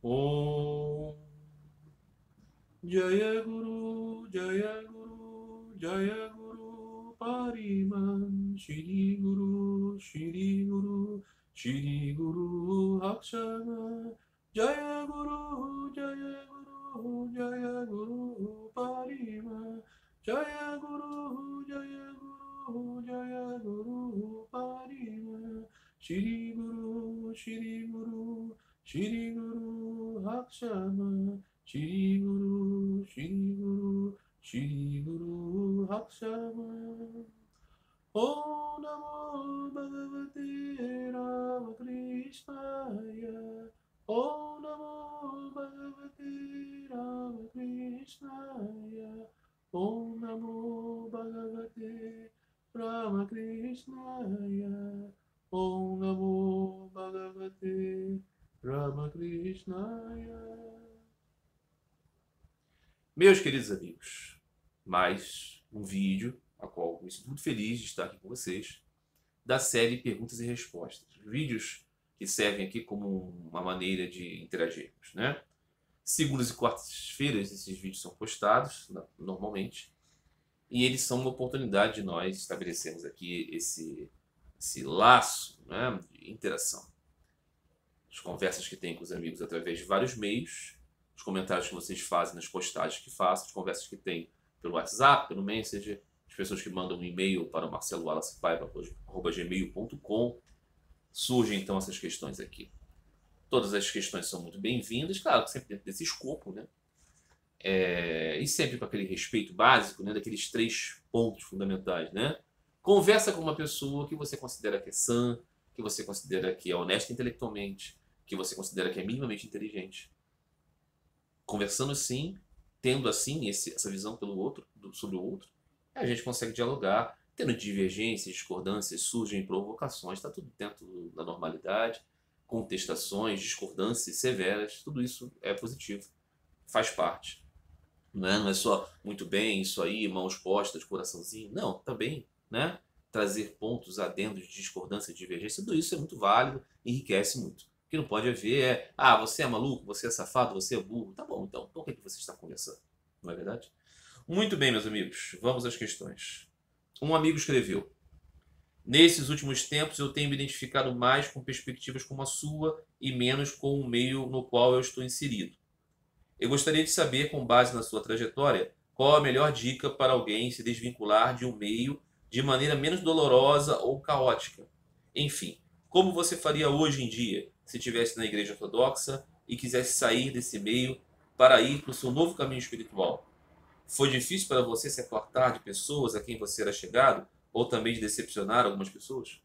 Om Jaya Guru, Jaya Guru, Jaya Guru Pariman, Shri Guru, Shri Guru, Shri Guru Akshana, Jaya Guru, Jaya Guru, Jaya Guru Pariman, Jaya Guru, Jaya Guru, Jaya Guru Pariman, Shri Guru, Shri Guru, Shri Guru Akshana, Shri Guru, Shri Guru, Shri Guru Akshama. Om Namo Bhagavate Ramakrishnaya. Om Namo Bhagavate Ramakrishnaya. Om Namo Bhagavate Ramakrishnaya. Om Namo Bhagavate Ramakrishnaya. Meus queridos amigos, mais um vídeo, a qual me sinto muito feliz de estar aqui com vocês, da série Perguntas e Respostas. Vídeos que servem aqui como uma maneira de interagirmos, né? Segundas e quartas-feiras esses vídeos são postados, normalmente, e eles são uma oportunidade de nós estabelecermos aqui esse laço, né, de interação. As conversas que tem com os amigos através de vários meios, os comentários que vocês fazem nas postagens que faço, as conversas que tem pelo WhatsApp, pelo Messenger, as pessoas que mandam um e-mail para o marcelowallacepaiva@gmail.com. Surgem então essas questões aqui. Todas as questões são muito bem-vindas, claro, sempre dentro desse escopo, né? E sempre com aquele respeito básico, né? Daqueles 3 pontos fundamentais, né? Conversa com uma pessoa que você considera que é sã, que você considera que é honesta intelectualmente, que você considera que é minimamente inteligente. Conversando assim, tendo assim essa visão pelo outro, sobre o outro, a gente consegue dialogar, tendo divergências, discordâncias, surgem provocações, está tudo dentro da normalidade, contestações, discordâncias severas, tudo isso é positivo, faz parte. Não é só muito bem, isso aí, mãos postas, coraçãozinho, não, também, né? Trazer pontos adendos de discordância e divergência, tudo isso é muito válido, enriquece muito. O que não pode haver é, você é maluco, você é safado, você é burro. Tá bom, então, por que você está conversando? Não é verdade? Muito bem, meus amigos, vamos às questões. Um amigo escreveu: nesses últimos tempos eu tenho me identificado mais com perspectivas como a sua e menos com o meio no qual eu estou inserido. Eu gostaria de saber, com base na sua trajetória, qual a melhor dica para alguém se desvincular de um meio de maneira menos dolorosa ou caótica. Enfim, como você faria hoje em dia se estivesse na igreja ortodoxa e quisesse sair desse meio para ir para o seu novo caminho espiritual? Foi difícil para você se apartar de pessoas a quem você era chegado ou também de decepcionar algumas pessoas?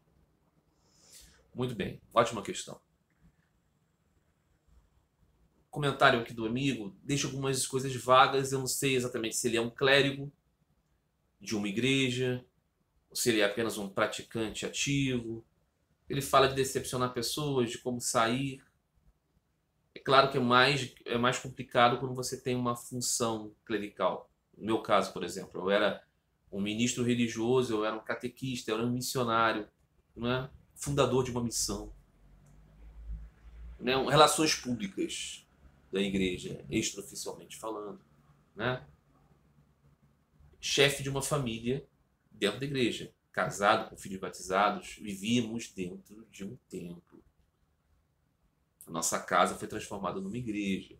Muito bem, ótima questão. Comentário aqui do amigo deixa algumas coisas vagas. Eu não sei exatamente se ele é um clérigo de uma igreja, ou se ele é apenas um praticante ativo. Ele fala de decepcionar pessoas, de como sair. É claro que é mais complicado quando você tem uma função clerical. No meu caso, por exemplo, eu era um ministro religioso, eu era um catequista, eu era um missionário, né? Fundador de uma missão, né? Relações públicas da igreja, extraoficialmente falando, né? Chefe de uma família dentro da igreja, casado com filhos batizados, vivíamos dentro de um templo. A nossa casa foi transformada numa igreja.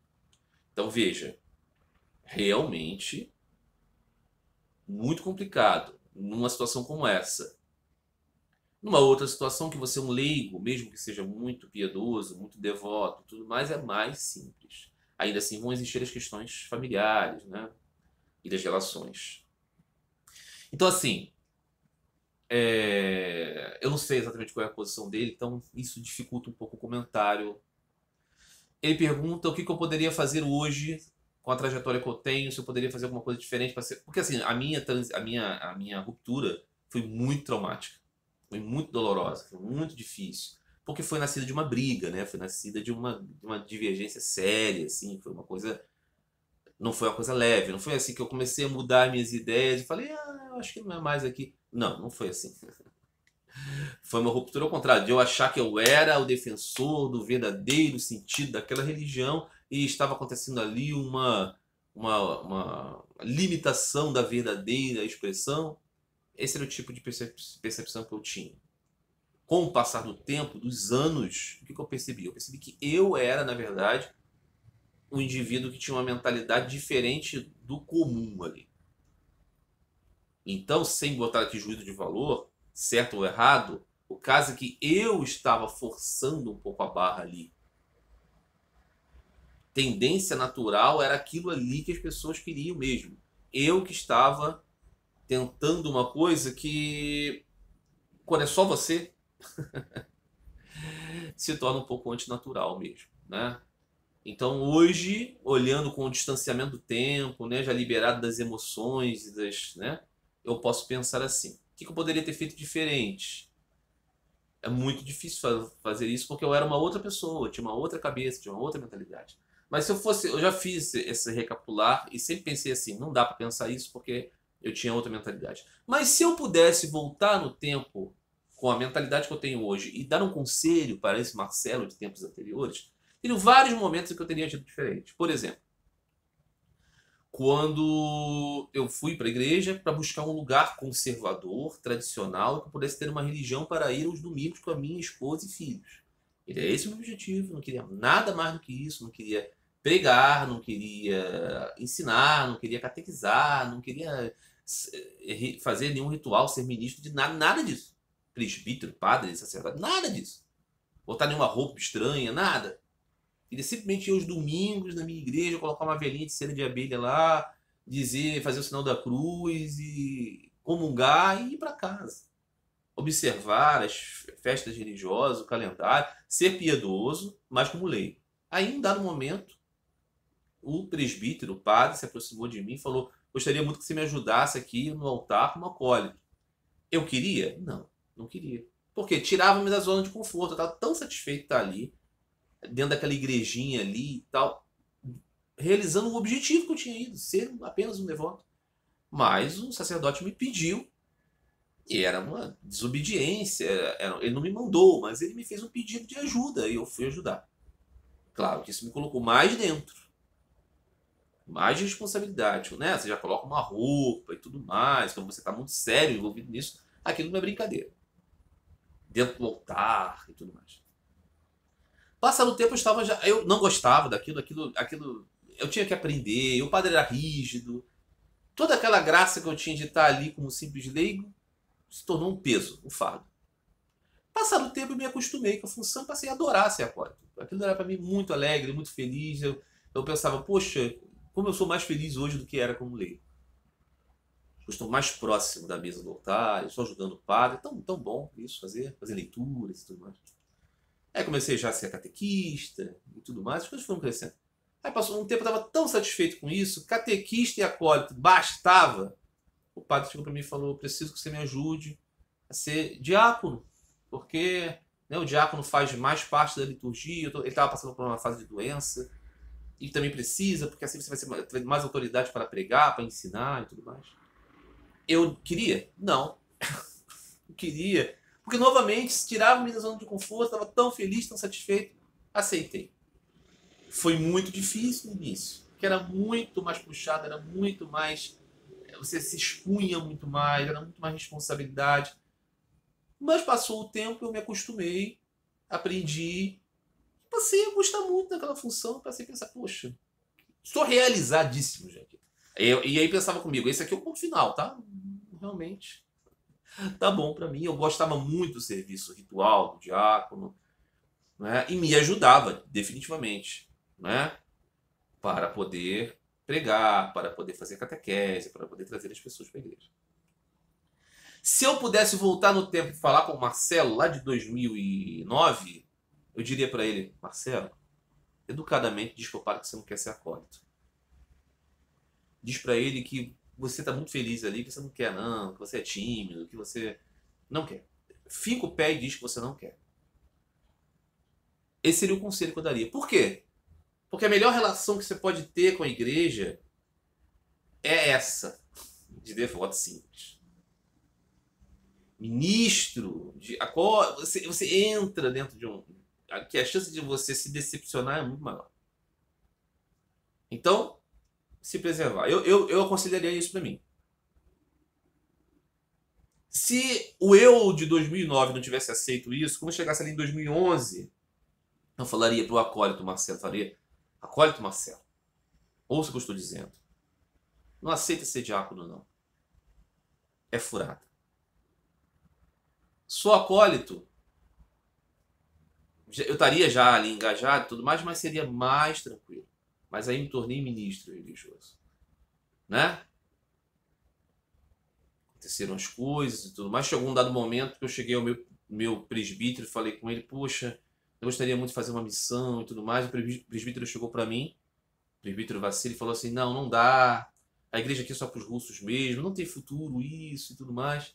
Então veja, realmente muito complicado numa situação como essa. Numa outra situação que você é um leigo, mesmo que seja muito piedoso, muito devoto, tudo mais, é mais simples. Ainda assim vão existir as questões familiares, né? E das relações. Então, assim, eu não sei exatamente qual é a posição dele, então isso dificulta um pouco o comentário. Ele pergunta o que eu poderia fazer hoje com a trajetória que eu tenho, se eu poderia fazer alguma coisa diferente para ser... Porque assim, a minha ruptura foi muito traumática, foi muito dolorosa, foi muito difícil, porque foi nascida de uma briga, né? Foi nascida de uma divergência séria, assim, foi uma coisa, não foi uma coisa leve, não foi assim que eu comecei a mudar minhas ideias e falei, eu acho que não é mais aqui. Não, não foi assim. Foi uma ruptura ao contrário, de eu achar que eu era o defensor do verdadeiro sentido daquela religião e estava acontecendo ali uma limitação da verdadeira expressão. Esse era o tipo de percepção que eu tinha. Com o passar do tempo, dos anos, o que eu percebi? Eu percebi que eu era, na verdade, um indivíduo que tinha uma mentalidade diferente do comum ali. Então, sem botar aqui juízo de valor, certo ou errado, o caso é que eu estava forçando um pouco a barra ali. Tendência natural era aquilo ali que as pessoas queriam mesmo. Eu que estava tentando uma coisa que, quando é só você, se torna um pouco antinatural mesmo, né? Então hoje, olhando com o distanciamento do tempo, né, já liberado das emoções, né, eu posso pensar assim: o que eu poderia ter feito diferente? É muito difícil fazer isso porque eu era uma outra pessoa, tinha uma outra cabeça, tinha uma outra mentalidade. Mas se eu fosse, eu já fiz esse recapitular e sempre pensei assim: não dá para pensar isso porque eu tinha outra mentalidade. Mas se eu pudesse voltar no tempo com a mentalidade que eu tenho hoje e dar um conselho para esse Marcelo de tempos anteriores, teriam vários momentos em que eu teria agido diferente. Por exemplo, quando eu fui para a igreja para buscar um lugar conservador, tradicional, que eu pudesse ter uma religião para ir aos domingos com a minha esposa e filhos. Era esse o meu objetivo, não queria nada mais do que isso, não queria pregar, não queria ensinar, não queria catequizar, não queria fazer nenhum ritual, ser ministro de nada, nada disso. Presbítero, padre, sacerdote, nada disso. Botar nenhuma roupa estranha, nada. Queria simplesmente ir aos domingos na minha igreja, colocar uma velhinha de cera de abelha lá, dizer, fazer o sinal da cruz e comungar e ir para casa. Observar as festas religiosas, o calendário, ser piedoso, mas como leigo. Aí, em um dado momento, o presbítero, o padre, se aproximou de mim e falou: gostaria muito que você me ajudasse aqui no altar como acólito. Eu queria? Não, não queria. Porque tirava-me da zona de conforto. Eu estava tão satisfeito de estar ali, dentro daquela igrejinha ali e tal, realizando o objetivo que eu tinha ido, ser apenas um devoto. Mas o sacerdote me pediu, e era uma desobediência, ele não me mandou, mas ele me fez um pedido de ajuda, e eu fui ajudar. Claro que isso me colocou mais dentro, mais responsabilidade, né? Você já coloca uma roupa e tudo mais, então você está muito sério envolvido nisso, aquilo não é brincadeira. Dentro do altar e tudo mais. Passado o tempo eu não gostava aquilo eu tinha que aprender, o padre era rígido, toda aquela graça que eu tinha de estar ali como simples leigo se tornou um peso, um fardo. Passado o tempo eu me acostumei com a função e passei a adorar ser acólito. Aquilo era para mim muito alegre, muito feliz. Eu pensava, poxa, como eu sou mais feliz hoje do que era como leigo. Eu estou mais próximo da mesa do altar, eu estou ajudando o padre, tão bom isso, fazer leituras e tudo mais. Aí comecei já a ser catequista e tudo mais, as coisas foram crescendo. Aí passou um tempo, eu estava tão satisfeito com isso, catequista e acólito, bastava. O padre chegou para mim e falou: preciso que você me ajude a ser diácono, porque, né, o diácono faz mais parte da liturgia. Ele estava passando por uma fase de doença e também precisa, porque assim você vai ter mais autoridade para pregar, para ensinar e tudo mais. Eu queria? Não. Eu queria. Porque, novamente, se tirava-me da zona de conforto, estava tão feliz, tão satisfeito. Aceitei. Foi muito difícil no início, que era muito mais puxado, era muito mais. Você se expunha muito mais, era muito mais responsabilidade. Mas passou o tempo, eu me acostumei, aprendi, passei a gostar muito daquela função, passei a pensar: poxa, estou realizadíssimo, gente. E aí pensava comigo: esse aqui é o ponto final, tá? Realmente tá bom para mim. Eu gostava muito do serviço ritual, do diácono, né? E me ajudava, definitivamente, né? Para poder pregar, para poder fazer catequese, para poder trazer as pessoas para a igreja. Se eu pudesse voltar no tempo e falar com o Marcelo lá de 2009, eu diria para ele: Marcelo, educadamente diz para o padre que você não quer ser acólito. Diz para ele que você está muito feliz ali, que você não quer não, que você é tímido, que você não quer. Fica o pé e diz que você não quer. Esse seria o conselho que eu daria. Por quê? Porque a melhor relação que você pode ter com a igreja é essa, de devoto simples. ministro, você entra dentro de um... que a chance de você se decepcionar é muito maior. Então, se preservar. Eu aconselharia isso para mim. Se o eu de 2009 não tivesse aceito isso, quando chegasse ali em 2011, eu falaria para o acólito Marcelo, falaria, acólito Marcelo, ouça o que eu estou dizendo. Não aceita ser diácono, não. É furada. Sou acólito, eu estaria já ali engajado e tudo mais, mas seria mais tranquilo. Mas aí me tornei ministro religioso. Né? Aconteceram as coisas e tudo mais. Chegou um dado momento que eu cheguei ao meu presbítero e falei com ele, poxa, eu gostaria muito de fazer uma missão e tudo mais. O presbítero chegou para mim, o presbítero Vassili, e falou assim, não dá. A igreja aqui é só para os russos mesmo, não tem futuro isso e tudo mais.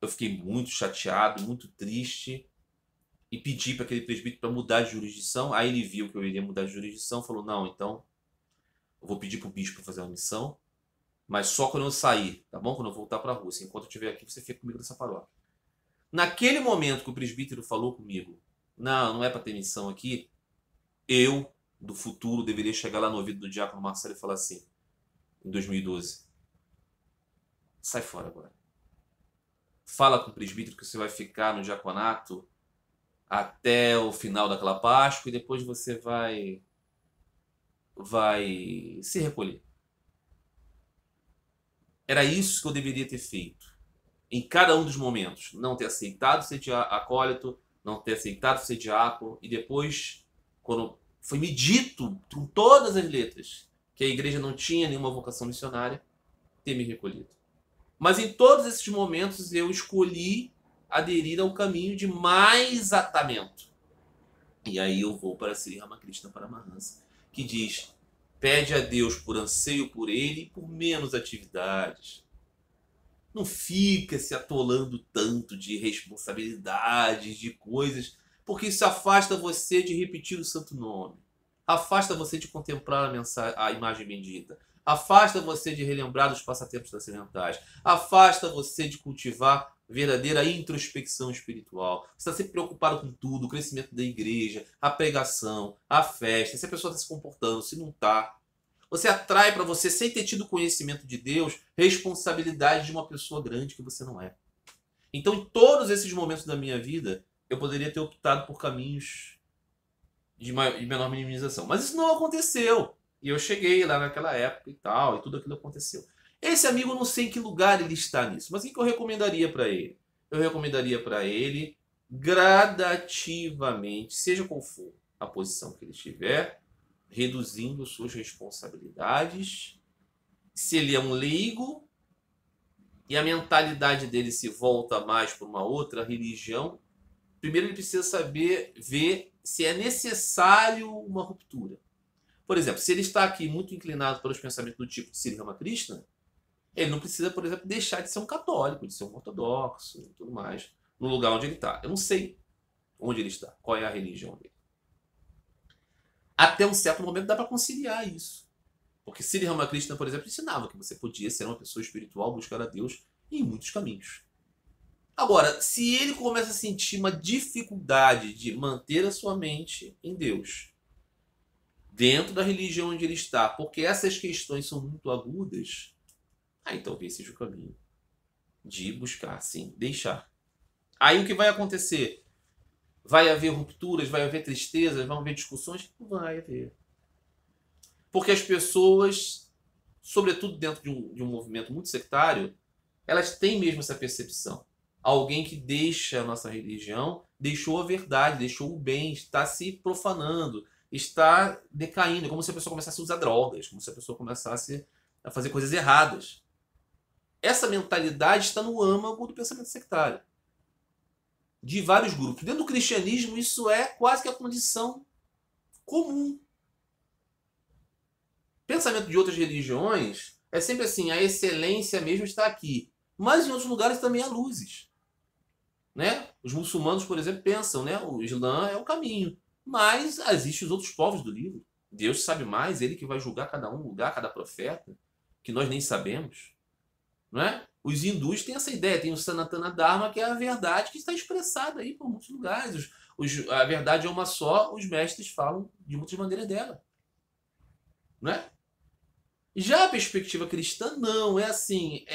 Eu fiquei muito chateado, muito triste e pedi para aquele presbítero para mudar de jurisdição. Aí ele viu que eu iria mudar de jurisdição, falou, não, então eu vou pedir para o bispo para fazer uma missão, mas só quando eu sair, tá bom? Quando eu voltar para a Rússia. Enquanto eu estiver aqui, você fica comigo nessa paróquia. Naquele momento que o presbítero falou comigo, não é para ter missão aqui, eu, do futuro, deveria chegar lá no ouvido do diácono Marcelo e falar assim, em 2012, sai fora agora. Fala com o presbítero que você vai ficar no diaconato até o final daquela Páscoa e depois você vai se recolher. Era isso que eu deveria ter feito. Em cada um dos momentos. Não ter aceitado ser acólito, não ter aceitado ser diácono, e depois, quando foi me dito, com todas as letras, que a igreja não tinha nenhuma vocação missionária, ter me recolhido. Mas em todos esses momentos eu escolhi aderir ao caminho de mais atamento. E aí eu vou para Sri Ramakrishna Paramahansa, que diz, pede a Deus por anseio por ele e por menos atividades. Não fica se atolando tanto de responsabilidades, de coisas, porque isso afasta você de repetir o santo nome. Afasta você de contemplar a imagem bendita. Afasta você de relembrar dos passatempos transcendentais. Afasta você de cultivar verdadeira introspecção espiritual. Você está sempre preocupado com tudo, o crescimento da igreja, a pregação, a festa, se a pessoa está se comportando, se não está. Você atrai para você, sem ter tido conhecimento de Deus, responsabilidade de uma pessoa grande que você não é. Então, em todos esses momentos da minha vida, eu poderia ter optado por caminhos de menor minimização. Mas isso não aconteceu. E eu cheguei lá naquela época e tal, e tudo aquilo aconteceu. Esse amigo, eu não sei em que lugar ele está nisso, mas o que eu recomendaria para ele? Eu recomendaria para ele, gradativamente, seja qual for a posição que ele estiver, reduzindo suas responsabilidades. Se ele é um leigo e a mentalidade dele se volta mais para uma outra religião, primeiro ele precisa saber ver se é necessário uma ruptura. Por exemplo, se ele está aqui muito inclinado pelos pensamentos do tipo de Sri Ramakrishna, ele não precisa, por exemplo, deixar de ser um católico, de ser um ortodoxo e tudo mais, no lugar onde ele está. Eu não sei onde ele está, qual é a religião dele. Até um certo momento dá para conciliar isso. Porque Sri Ramakrishna, por exemplo, ensinava que você podia ser uma pessoa espiritual, buscar a Deus em muitos caminhos. Agora, se ele começa a sentir uma dificuldade de manter a sua mente em Deus, dentro da religião onde ele está, porque essas questões são muito agudas, aí talvez seja o caminho de buscar, sim, deixar. Aí o que vai acontecer? Vai haver rupturas, vai haver tristezas, vão haver discussões? Vai haver. Porque as pessoas, sobretudo dentro de um movimento muito sectário, elas têm mesmo essa percepção. Alguém que deixa a nossa religião, deixou a verdade, deixou o bem, está se profanando, está decaindo. É como se a pessoa começasse a usar drogas, como se a pessoa começasse a fazer coisas erradas. Essa mentalidade está no âmago do pensamento sectário. De vários grupos. Dentro do cristianismo, isso é quase que a condição comum. Pensamento de outras religiões é sempre assim, a excelência mesmo está aqui. Mas em outros lugares também há luzes. Né? Os muçulmanos, por exemplo, pensam, né? O Islã é o caminho. Mas existem os outros povos do livro. Deus sabe mais, ele que vai julgar cada um lugar, cada profeta, que nós nem sabemos. não é? Os hindus têm essa ideia, tem o Sanatana Dharma, que é a verdade que está expressada aí por muitos lugares. A verdade é uma só, os mestres falam de muitas maneiras dela, não é? Já a perspectiva cristã, não, é assim,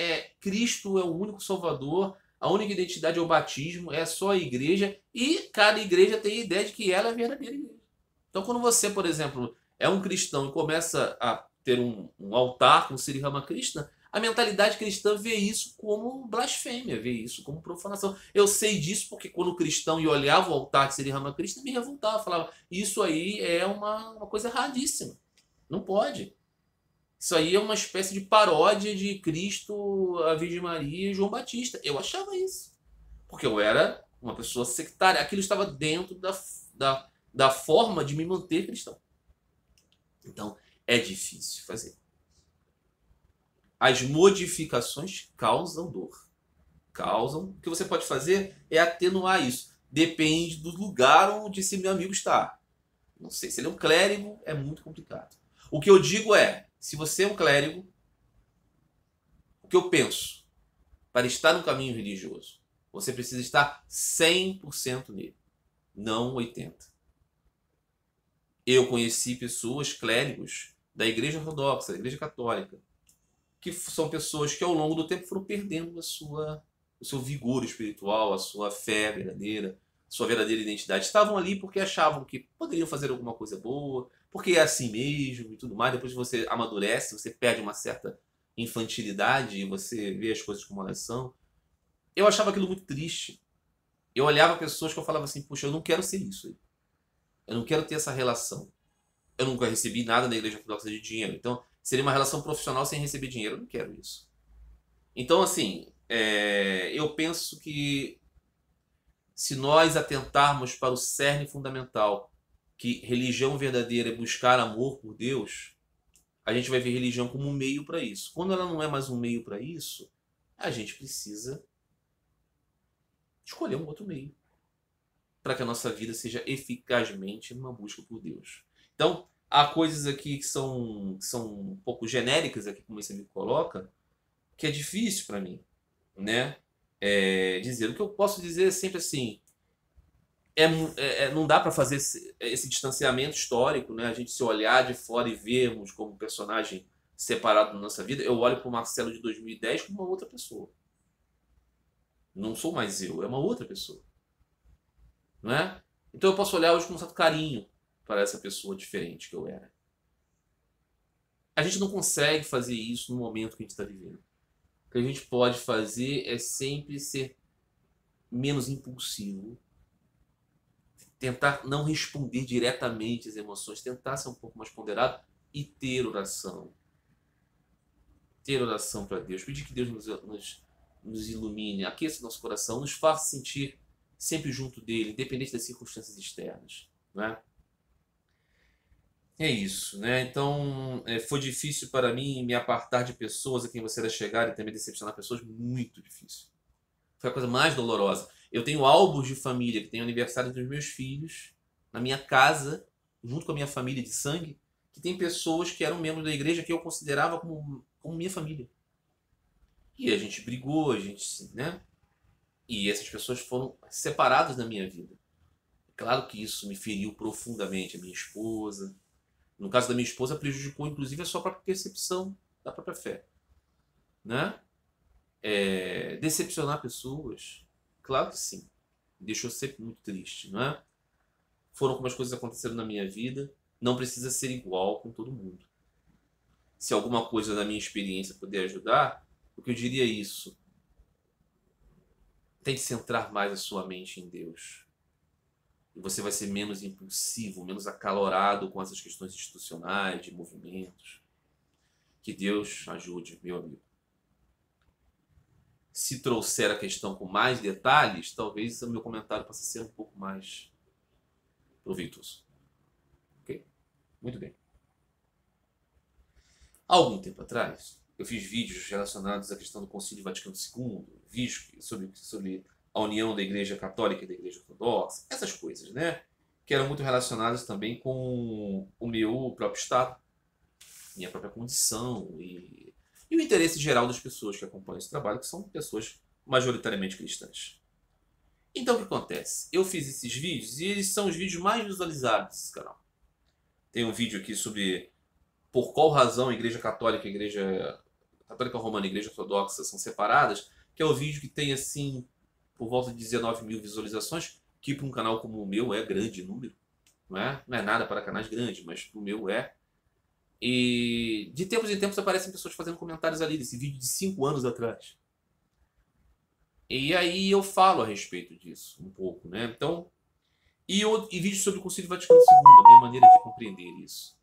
Cristo é o único Salvador, a única identidade é o batismo, é só a igreja, e cada igreja tem a ideia de que ela é a verdadeira igreja. Então, quando você, por exemplo, é um cristão e começa a ter um altar com Sri Ramakrishna, a mentalidade cristã vê isso como blasfêmia, vê isso como profanação. Eu sei disso porque quando o cristão ia olhava o altar de Sri Ramakrishna, me revoltava, falava, isso aí é uma coisa erradíssima, não pode. Isso aí é uma espécie de paródia de Cristo, a Virgem Maria e João Batista. Eu achava isso. Porque eu era uma pessoa sectária. Aquilo estava dentro da forma de me manter cristão. Então, é difícil fazer. As modificações causam dor. Causam. O que você pode fazer é atenuar isso. Depende do lugar onde esse meu amigo está. Não sei, se ele é um clérigo, é muito complicado. O que eu digo é, se você é um clérigo, o que eu penso, para estar no caminho religioso, você precisa estar 100% nele, não 80%. Eu conheci pessoas, clérigos, da Igreja Ortodoxa, da Igreja Católica, que são pessoas que ao longo do tempo foram perdendo o seu vigor espiritual, a sua fé verdadeira, sua verdadeira identidade. Estavam ali porque achavam que poderiam fazer alguma coisa boa, porque é assim mesmo e tudo mais. Depois você amadurece, você perde uma certa infantilidade e você vê as coisas como elas são. Eu achava aquilo muito triste. Eu olhava pessoas que eu falava assim, puxa, eu não quero ser isso aí. Eu não quero ter essa relação. Eu nunca recebi nada na Igreja Ortodoxa de dinheiro. Então, seria uma relação profissional sem receber dinheiro. Eu não quero isso. Então, assim, eu penso que se nós atentarmos para o cerne fundamental, que religião verdadeira é buscar amor por Deus, a gente vai ver religião como um meio para isso. Quando ela não é mais um meio para isso, a gente precisa escolher um outro meio para que a nossa vida seja eficazmente uma busca por Deus. Então, há coisas aqui que são um pouco genéricas, aqui como você me coloca, que é difícil para mim, né? Dizer. O que eu posso dizer é sempre assim, não dá para fazer esse distanciamento histórico, né? A gente se olhar de fora e vermos como um personagem separado da nossa vida. Eu olho para o Marcelo de 2010 como uma outra pessoa. Não sou mais eu, é uma outra pessoa. Não é? Então eu posso olhar hoje com um certo carinho para essa pessoa diferente que eu era. A gente não consegue fazer isso no momento que a gente está vivendo. O que a gente pode fazer é sempre ser menos impulsivo, tentar não responder diretamente às emoções, tentar ser um pouco mais ponderado e ter oração. Ter oração para Deus, pedir que Deus nos ilumine, aqueça nosso coração, nos faça sentir sempre junto dele, independente das circunstâncias externas. Né? É isso, né? Então, foi difícil para mim me apartar de pessoas a quem você era chegar e também decepcionar pessoas, muito difícil. Foi a coisa mais dolorosa. Eu tenho álbuns de família que tem o aniversário dos meus filhos na minha casa, junto com a minha família de sangue, que tem pessoas que eram membros da igreja que eu considerava como minha família. E a gente brigou, né? E essas pessoas foram separadas da minha vida. Claro que isso me feriu profundamente, a minha esposa. No caso da minha esposa, prejudicou inclusive a sua própria percepção da própria fé. Né? Decepcionar pessoas, claro que sim. Me deixou sempre muito triste, não é? Foram como as coisas aconteceram na minha vida. Não precisa ser igual com todo mundo. Se alguma coisa da minha experiência puder ajudar, o que eu diria é isso. Tente centrar mais a sua mente em Deus. E você vai ser menos impulsivo, menos acalorado com essas questões institucionais, de movimentos. Que Deus ajude, meu amigo. Se trouxer a questão com mais detalhes, talvez o meu comentário possa ser um pouco mais proveitoso. Ok? Muito bem. Há algum tempo atrás, eu fiz vídeos relacionados à questão do Concílio Vaticano II, vídeos sobre a união da Igreja Católica e da Igreja Ortodoxa, essas coisas, né? Que eram muito relacionadas também com o meu próprio estado, minha própria condição. E e o interesse geral das pessoas que acompanham esse trabalho, que são pessoas majoritariamente cristãs. Então o que acontece? Eu fiz esses vídeos e eles são os vídeos mais visualizados desse canal. Tem um vídeo aqui sobre por qual razão a Igreja Católica, a Igreja Católica Romana e a Igreja Ortodoxa são separadas, que é o vídeo que tem assim por volta de 19 mil visualizações, que para um canal como o meu é grande número. Não é nada para canais grandes, mas para o meu é. E de tempos em tempos aparecem pessoas fazendo comentários ali desse vídeo de 5 anos atrás. E aí eu falo a respeito disso um pouco, né? Então, e vídeos sobre o Concílio Vaticano II, a minha maneira de compreender isso.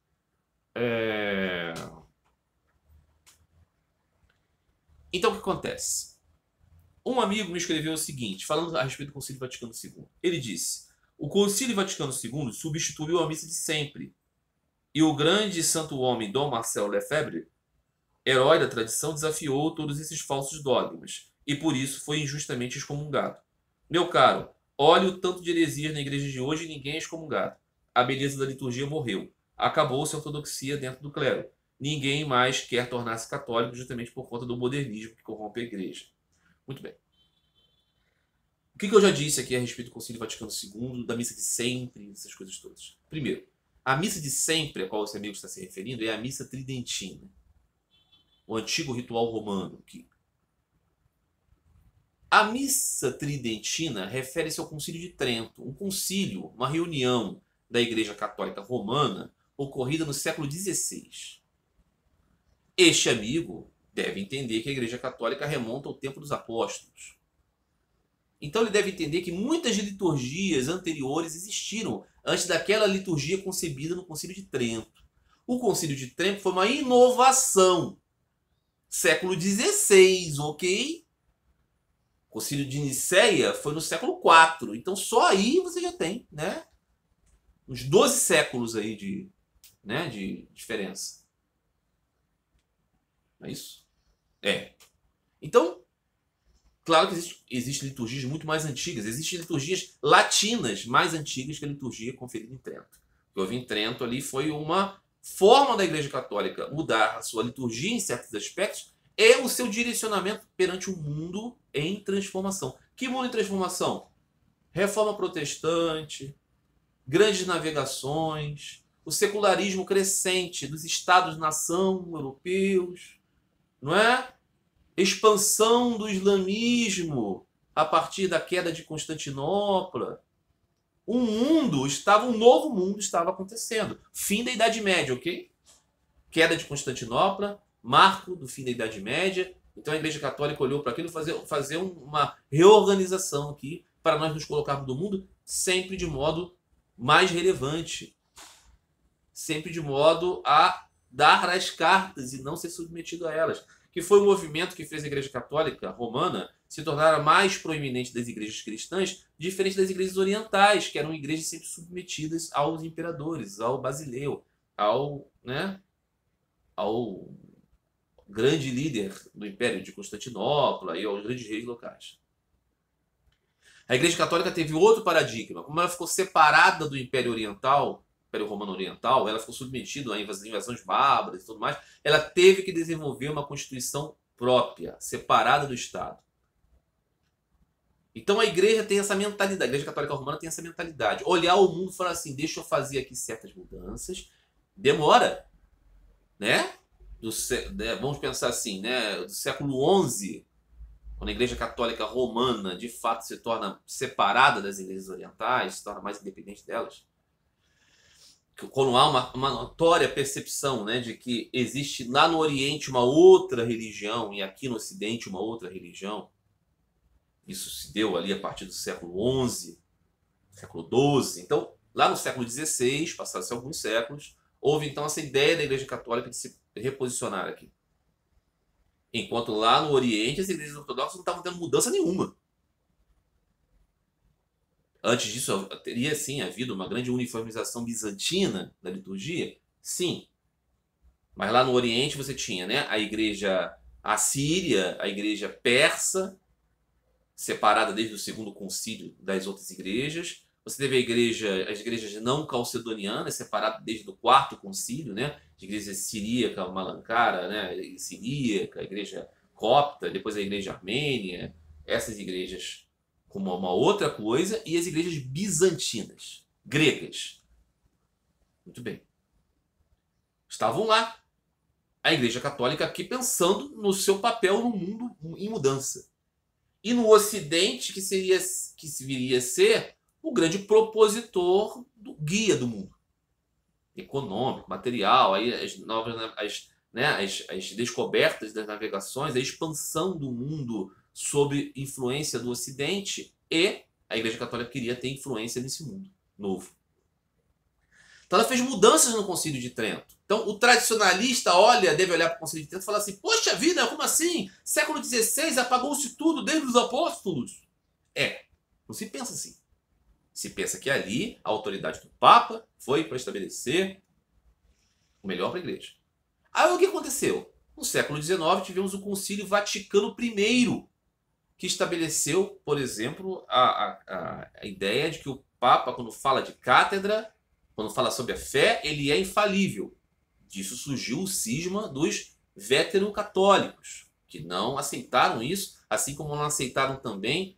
Então o que acontece? Um amigo me escreveu o seguinte, falando a respeito do Concílio Vaticano II. Ele disse: o Concílio Vaticano II substituiu a missa de sempre. E o grande santo homem Dom Marcel Lefebvre, herói da tradição, desafiou todos esses falsos dogmas e por isso foi injustamente excomungado. Meu caro, olhe o tanto de heresias na igreja de hoje e ninguém é excomungado. A beleza da liturgia morreu. Acabou-se a ortodoxia dentro do clero. Ninguém mais quer tornar-se católico justamente por conta do modernismo que corrompe a igreja. Muito bem. O que eu já disse aqui a respeito do Concílio Vaticano II, da missa de sempre, essas coisas todas? Primeiro, a missa de sempre a qual esse amigo está se referindo é a missa tridentina, o antigo ritual romano. A missa tridentina refere-se ao Concílio de Trento, um concílio, uma reunião da Igreja Católica Romana ocorrida no século XVI. Este amigo deve entender que a Igreja Católica remonta ao tempo dos apóstolos. Então ele deve entender que muitas liturgias anteriores existiram antes daquela liturgia concebida no Concílio de Trento. O Concílio de Trento foi uma inovação. Século XVI, ok? O Concílio de Nicéia foi no século IV. Então só aí você já tem, né, uns 12 séculos aí de diferença. Não é isso? É. Então, claro que existem liturgias muito mais antigas. Existem liturgias latinas mais antigas que a liturgia conferida em Trento. O que houve em Trento ali foi uma forma da Igreja Católica mudar a sua liturgia em certos aspectos e o seu direcionamento perante o mundo em transformação. Que mundo em transformação? Reforma protestante, grandes navegações, o secularismo crescente dos estados-nação europeus, não é? Expansão do islamismo a partir da queda de Constantinopla. Um novo mundo estava acontecendo. Fim da Idade Média, ok? Queda de Constantinopla, marco do fim da Idade Média. Então a Igreja Católica olhou para aquilo e fazer uma reorganização aqui para nós nos colocarmos no mundo sempre de modo mais relevante. Sempre de modo a dar as cartas e não ser submetido a elas. Que foi o movimento que fez a Igreja Católica Romana se tornar a mais proeminente das igrejas cristãs, diferente das igrejas orientais, que eram igrejas sempre submetidas aos imperadores, ao Basileu, ao grande líder do Império de Constantinopla e aos grandes reis locais. A Igreja Católica teve outro paradigma. Como ela ficou separada do Império Oriental, Império Romano Oriental, ela ficou submetida a invasões bárbaras e tudo mais, ela teve que desenvolver uma constituição própria, separada do Estado. Então a igreja tem essa mentalidade, a Igreja Católica Romana tem essa mentalidade. Olhar o mundo e falar assim, deixa eu fazer aqui certas mudanças. Demora, né? Vamos pensar assim, né? Do século XI, quando a Igreja Católica Romana de fato se torna separada das igrejas orientais, se torna mais independente delas, quando há uma notória percepção, né, de que existe lá no Oriente uma outra religião e aqui no Ocidente uma outra religião. Isso se deu ali a partir do século XI, século XII. Então, lá no século XVI, passaram-se alguns séculos, houve então essa ideia da Igreja Católica de se reposicionar aqui. Enquanto lá no Oriente as igrejas ortodoxas não estavam tendo mudança nenhuma. Antes disso, teria sim havido uma grande uniformização bizantina da liturgia? Sim. Mas lá no Oriente você tinha, né, a igreja assíria, a igreja persa, separada desde o segundo concílio das outras igrejas. Você teve as igrejas não calcedonianas, separadas desde o quarto concílio, né? A igreja siríaca, malankara, né? Siríaca, a igreja copta, depois a igreja armênia, essas igrejas como uma outra coisa, e as igrejas bizantinas, gregas. Muito bem. Estavam lá. A Igreja Católica aqui pensando no seu papel no mundo em mudança. E no Ocidente, que viria a ser o grande propositor do guia do mundo. Econômico, material, aí as descobertas das navegações, a expansão do mundo sob influência do Ocidente, e a Igreja Católica queria ter influência nesse mundo novo. Então ela fez mudanças no Concílio de Trento. Então o tradicionalista deve olhar para o Concílio de Trento e falar assim, poxa vida, como assim? Século XVI apagou-se tudo desde os apóstolos. Não se pensa assim. Se pensa que ali a autoridade do Papa foi para estabelecer o melhor para a Igreja. Aí o que aconteceu? No século XIX tivemos o Concílio Vaticano I, que estabeleceu, por exemplo, a ideia de que o Papa, quando fala de cátedra, quando fala sobre a fé, ele é infalível. Disso surgiu o cisma dos vétero-católicos, que não aceitaram isso, assim como não aceitaram também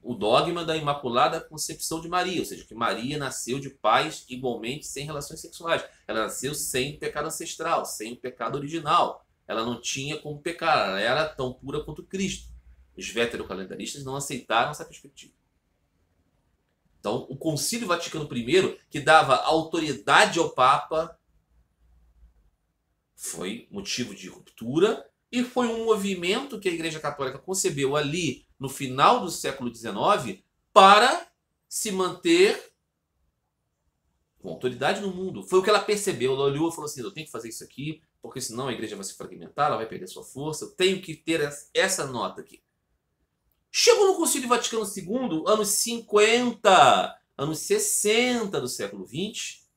o dogma da Imaculada Concepção de Maria, ou seja, que Maria nasceu de pais igualmente sem relações sexuais. Ela nasceu sem pecado ancestral, sem o pecado original. Ela não tinha como pecar, ela era tão pura quanto Cristo. Os vétero-calendaristas não aceitaram essa perspectiva. Então, o Concílio Vaticano I, que dava autoridade ao Papa, foi motivo de ruptura e foi um movimento que a Igreja Católica concebeu ali no final do século XIX para se manter com autoridade no mundo. Foi o que ela percebeu. Ela olhou e falou assim, eu tenho que fazer isso aqui, porque senão a igreja vai se fragmentar, ela vai perder sua força, eu tenho que ter essa nota aqui. Chegou no Concílio Vaticano II, anos 50, anos 60 do século XX,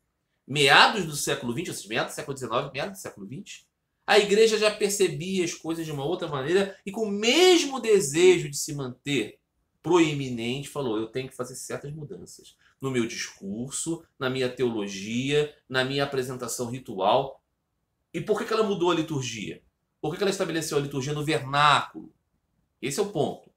meados do século XX, ou seja, meados do século XIX, meados do século XX, a igreja já percebia as coisas de uma outra maneira e com o mesmo desejo de se manter proeminente, falou, eu tenho que fazer certas mudanças no meu discurso, na minha teologia, na minha apresentação ritual. E por que ela mudou a liturgia? Por que ela estabeleceu a liturgia no vernáculo? Esse é o ponto.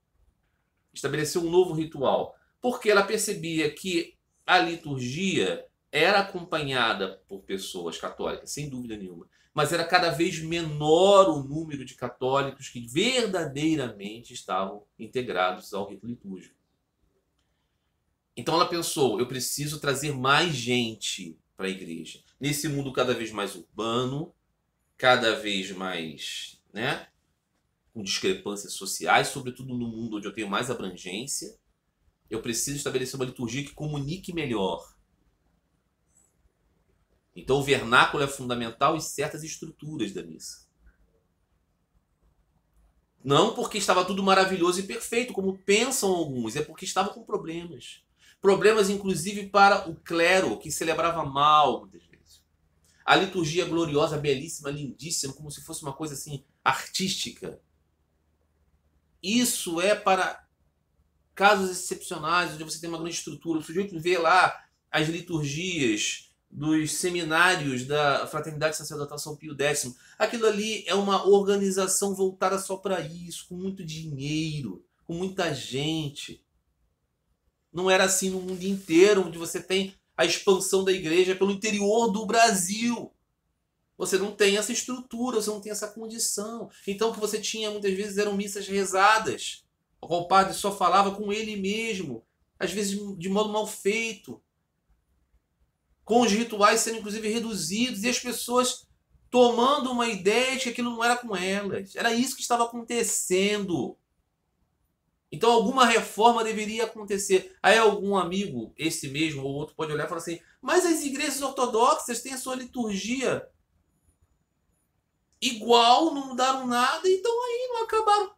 Estabeleceu um novo ritual. Porque ela percebia que a liturgia era acompanhada por pessoas católicas, sem dúvida nenhuma. Mas era cada vez menor o número de católicos que verdadeiramente estavam integrados ao rito litúrgico. Então ela pensou, eu preciso trazer mais gente para a igreja. Nesse mundo cada vez mais urbano, cada vez mais, com discrepâncias sociais, sobretudo no mundo onde eu tenho mais abrangência, eu preciso estabelecer uma liturgia que comunique melhor. Então o vernáculo é fundamental em certas estruturas da missa. Não porque estava tudo maravilhoso e perfeito, como pensam alguns, é porque estava com problemas. Problemas, inclusive, para o clero, que celebrava mal, muitas vezes. A liturgia gloriosa, belíssima, lindíssima, como se fosse uma coisa assim, artística. Isso é para casos excepcionais, onde você tem uma grande estrutura. O sujeito vê lá as liturgias dos seminários da Fraternidade Sacerdotal São Pio X. Aquilo ali é uma organização voltada só para isso, com muito dinheiro, com muita gente. Não era assim no mundo inteiro, onde você tem a expansão da igreja pelo interior do Brasil. Você não tem essa estrutura, você não tem essa condição. Então o que você tinha muitas vezes eram missas rezadas. O padre só falava com ele mesmo, às vezes de modo mal feito, com os rituais sendo inclusive reduzidos e as pessoas tomando uma ideia de que aquilo não era com elas. Era isso que estava acontecendo. Então alguma reforma deveria acontecer. Aí algum amigo, esse mesmo ou outro, pode olhar e falar assim, mas as igrejas ortodoxas têm a sua liturgia igual, não mudaram nada, então aí não acabaram.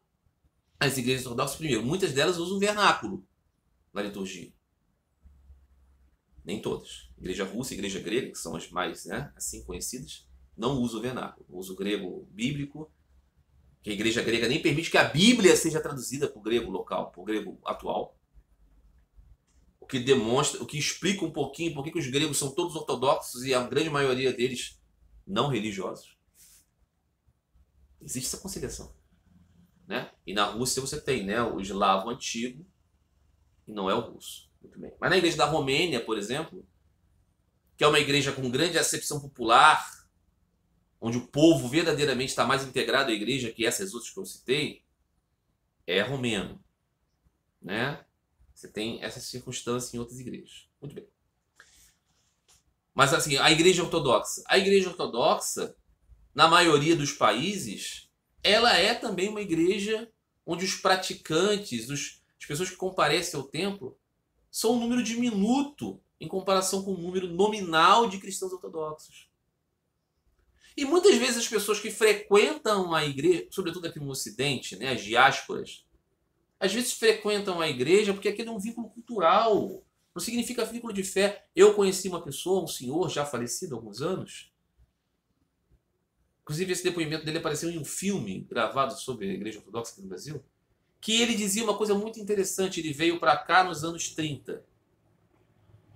As igrejas ortodoxas, primeiro, muitas delas usam vernáculo na liturgia. Nem todas. Igreja russa e igreja grega, que são as mais assim conhecidas, não usam o vernáculo. Usam o grego bíblico, que a igreja grega nem permite que a Bíblia seja traduzida para o grego local, para o grego atual. O que demonstra, o que explica um pouquinho por que os gregos são todos ortodoxos e a grande maioria deles não religiosos. Existe essa conciliação, né? E na Rússia você tem, né, o eslavo antigo e não é o russo. Muito bem. Mas na igreja da Romênia, por exemplo, que é uma igreja com grande acepção popular, onde o povo verdadeiramente está mais integrado à igreja que essas outras que eu citei, é romeno, né? Você tem essa circunstância em outras igrejas. Muito bem. Mas assim, a igreja ortodoxa, na maioria dos países, ela é também uma igreja onde os praticantes, as pessoas que comparecem ao templo, são um número diminuto em comparação com o número nominal de cristãos ortodoxos. E muitas vezes as pessoas que frequentam a igreja, sobretudo aqui no Ocidente, né, as diásporas, às vezes frequentam a igreja porque aquilo é um vínculo cultural, não significa vínculo de fé. Eu conheci uma pessoa, um senhor já falecido há alguns anos, inclusive esse depoimento dele apareceu em um filme gravado sobre a igreja ortodoxa aqui no Brasil, que ele dizia uma coisa muito interessante. Ele veio para cá nos anos 30.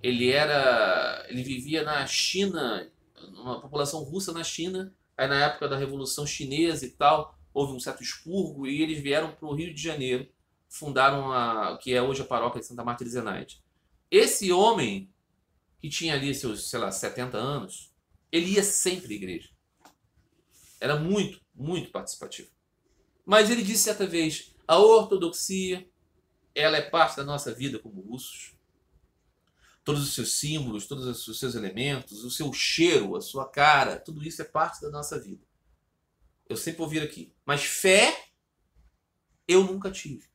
Ele vivia na China, uma população russa na China, aí na época da Revolução Chinesa e tal, houve um certo expurgo e eles vieram para o Rio de Janeiro, fundaram o que é hoje a paróquia de Santa Marta de Zenaide. Esse homem, que tinha ali seus, sei lá, 70 anos, ele ia sempre à igreja. Era muito, muito participativo. Mas ele disse certa vez, a ortodoxia, ela é parte da nossa vida como russos. Todos os seus símbolos, todos os seus elementos, o seu cheiro, a sua cara, tudo isso é parte da nossa vida. Eu sempre ouvi aqui. Mas fé, eu nunca tive.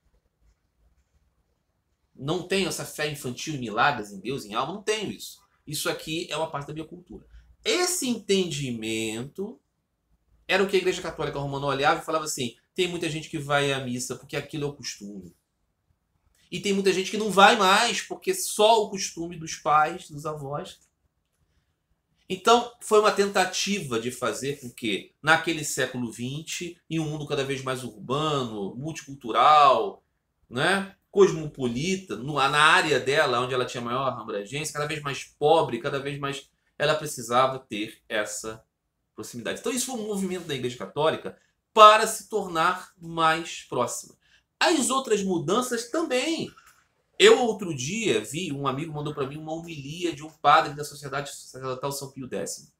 Não tenho essa fé infantil em milagres, em Deus, em alma, não tenho isso. Isso aqui é uma parte da minha cultura. Esse entendimento era o que a Igreja Católica Romana olhava e falava assim, tem muita gente que vai à missa porque aquilo é o costume. E tem muita gente que não vai mais porque só o costume dos pais, dos avós. Então, foi uma tentativa de fazer com que, naquele século XX, em um mundo cada vez mais urbano, multicultural, né, cosmopolita, na área dela, onde ela tinha maior abrangência, cada vez mais pobre, cada vez mais ela precisava ter essa proximidade. Então, isso foi um movimento da Igreja Católica para se tornar mais próxima. As outras mudanças também. Eu, outro dia, vi, um amigo mandou para mim uma homilia de um padre da Sociedade Sacerdotal São Pio X,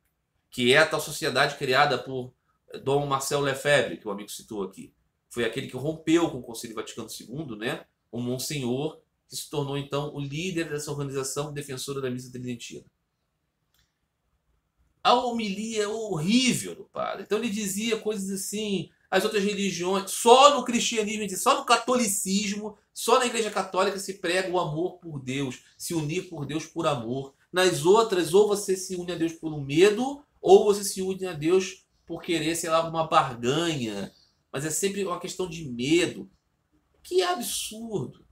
que é a tal sociedade criada por Dom Marcel Lefebvre, que o amigo citou aqui. Foi aquele que rompeu com o Concílio Vaticano II, né? Um monsenhor que se tornou, então, o líder dessa organização defensora da missa tridentina. A homilia é horrível do padre. Então ele dizia coisas assim, as outras religiões, só no cristianismo, só no catolicismo, só na Igreja Católica se prega o amor por Deus, se unir por Deus por amor. Nas outras, ou você se une a Deus por um medo, ou você se une a Deus por querer, sei lá, uma barganha. Mas é sempre uma questão de medo. Que absurdo.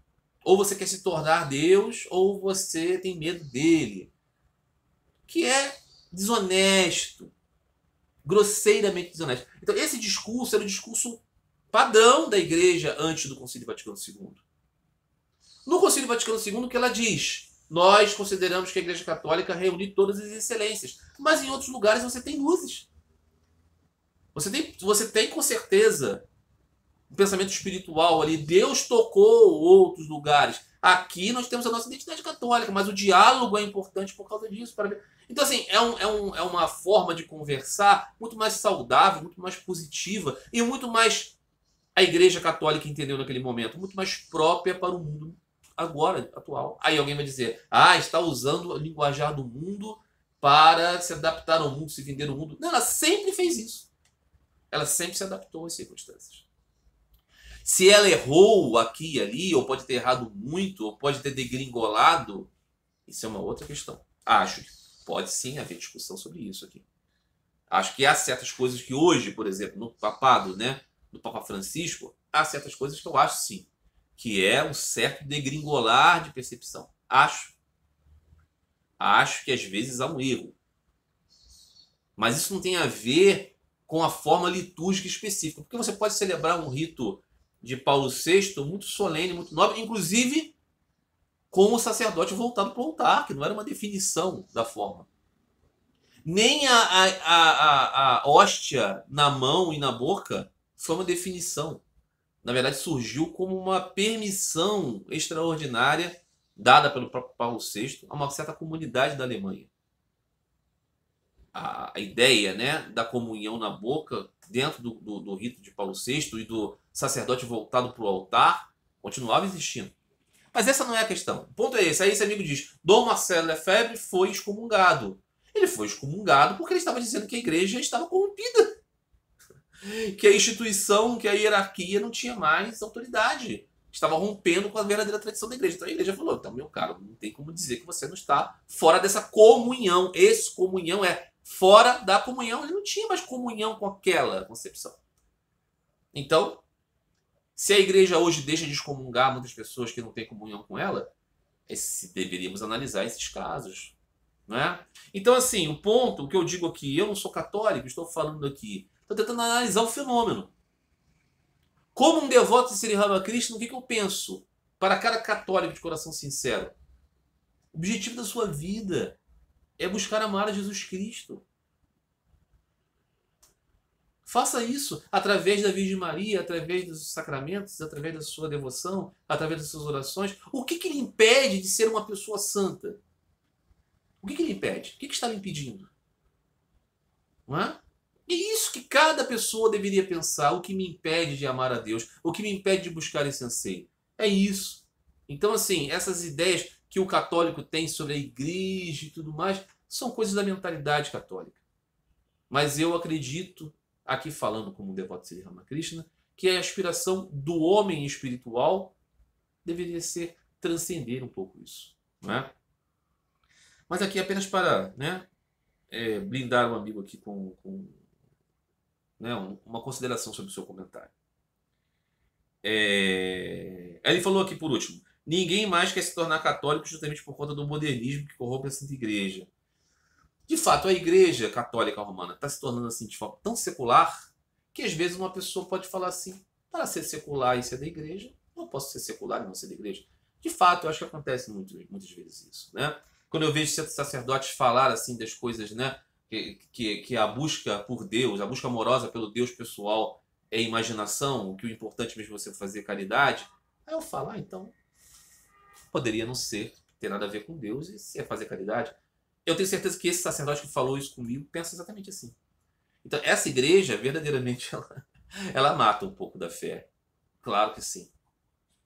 Ou você quer se tornar Deus, ou você tem medo dele. Que é desonesto. Grosseiramente desonesto. Então, esse discurso era o discurso padrão da igreja antes do Concílio Vaticano II. No Concílio Vaticano II, o que ela diz? Nós consideramos que a Igreja Católica reúne todas as excelências. Mas em outros lugares você tem luzes. Você tem com certeza um pensamento espiritual ali. Deus tocou outros lugares. Aqui nós temos a nossa identidade católica, mas o diálogo é importante por causa disso. Então, assim, é uma forma de conversar muito mais saudável, muito mais positiva e muito mais a Igreja Católica entendeu naquele momento, muito mais própria para o mundo agora, atual. Aí alguém vai dizer, está usando o linguajar do mundo para se adaptar ao mundo, se vender ao mundo. Não, ela sempre fez isso. Ela sempre se adaptou às circunstâncias. Se ela errou aqui e ali, ou pode ter errado muito, ou pode ter degringolado, isso é uma outra questão. Acho que pode sim haver discussão sobre isso aqui. Acho que há certas coisas que hoje, por exemplo, no papado, né, do Papa Francisco, há certas coisas que eu acho sim, que é um certo degringolar de percepção. Acho que às vezes há um erro. Mas isso não tem a ver com a forma litúrgica específica, porque você pode celebrar um rito de Paulo VI muito solene, muito nobre, inclusive com o sacerdote voltado para o altar, que não era uma definição da forma. Nem a hóstia na mão e na boca foi uma definição. Na verdade, surgiu como uma permissão extraordinária dada pelo próprio Paulo VI a uma certa comunidade da Alemanha. A ideia, né, da comunhão na boca, dentro do rito de Paulo VI e do sacerdote voltado para o altar, continuava existindo. Mas essa não é a questão. O ponto é esse. Aí esse amigo diz: Dom Marcelo Lefebvre foi excomungado. Ele foi excomungado porque ele estava dizendo que a igreja estava corrompida. Que a instituição, que a hierarquia não tinha mais autoridade. Estava rompendo com a verdadeira tradição da igreja. Então a igreja falou: então, meu caro, não tem como dizer que você não está fora dessa comunhão. Excomunhão é fora da comunhão. Ele não tinha mais comunhão com aquela concepção. Então, se a igreja hoje deixa de excomungar muitas pessoas que não têm comunhão com ela, deveríamos analisar esses casos. Não é? Então, assim, o que eu digo aqui, eu não sou católico, estou falando aqui, estou tentando analisar o fenômeno. Como um devoto de Sri Ramakrishna, o que eu penso? Para cada católico de coração sincero, o objetivo da sua vida é buscar amar a Jesus Cristo. Faça isso através da Virgem Maria, através dos sacramentos, através da sua devoção, através das suas orações. O que lhe impede de ser uma pessoa santa? O que lhe impede? O que está lhe impedindo? Não é? É isso que cada pessoa deveria pensar. O que me impede de amar a Deus? O que me impede de buscar esse anseio? É isso. Então, assim, essas ideias que o católico tem sobre a igreja e tudo mais são coisas da mentalidade católica. Mas eu acredito, aqui falando como um devoto de Sri Ramakrishna, que a aspiração do homem espiritual deveria ser transcender um pouco isso. Não é? Mas aqui apenas para, né, blindar o amigo aqui com né, uma consideração sobre o seu comentário. Ele falou aqui por último: ninguém mais quer se tornar católico justamente por conta do modernismo que corrompe a Santa Igreja. De fato, a Igreja Católica Romana está se tornando assim de forma tão secular que às vezes uma pessoa pode falar assim: para ser secular e ser da Igreja, não posso ser secular e não ser da Igreja. De fato, eu acho que acontece muitas vezes isso, né? Quando eu vejo sacerdotes falar assim das coisas, né, que a busca por Deus, a busca amorosa pelo Deus pessoal é imaginação, que o importante mesmo é você fazer caridade, aí eu falo: então poderia não ser, ter nada a ver com Deus e se é fazer caridade. Eu tenho certeza que esse sacerdote que falou isso comigo pensa exatamente assim. Então essa igreja verdadeiramente ela mata um pouco da fé. Claro que sim.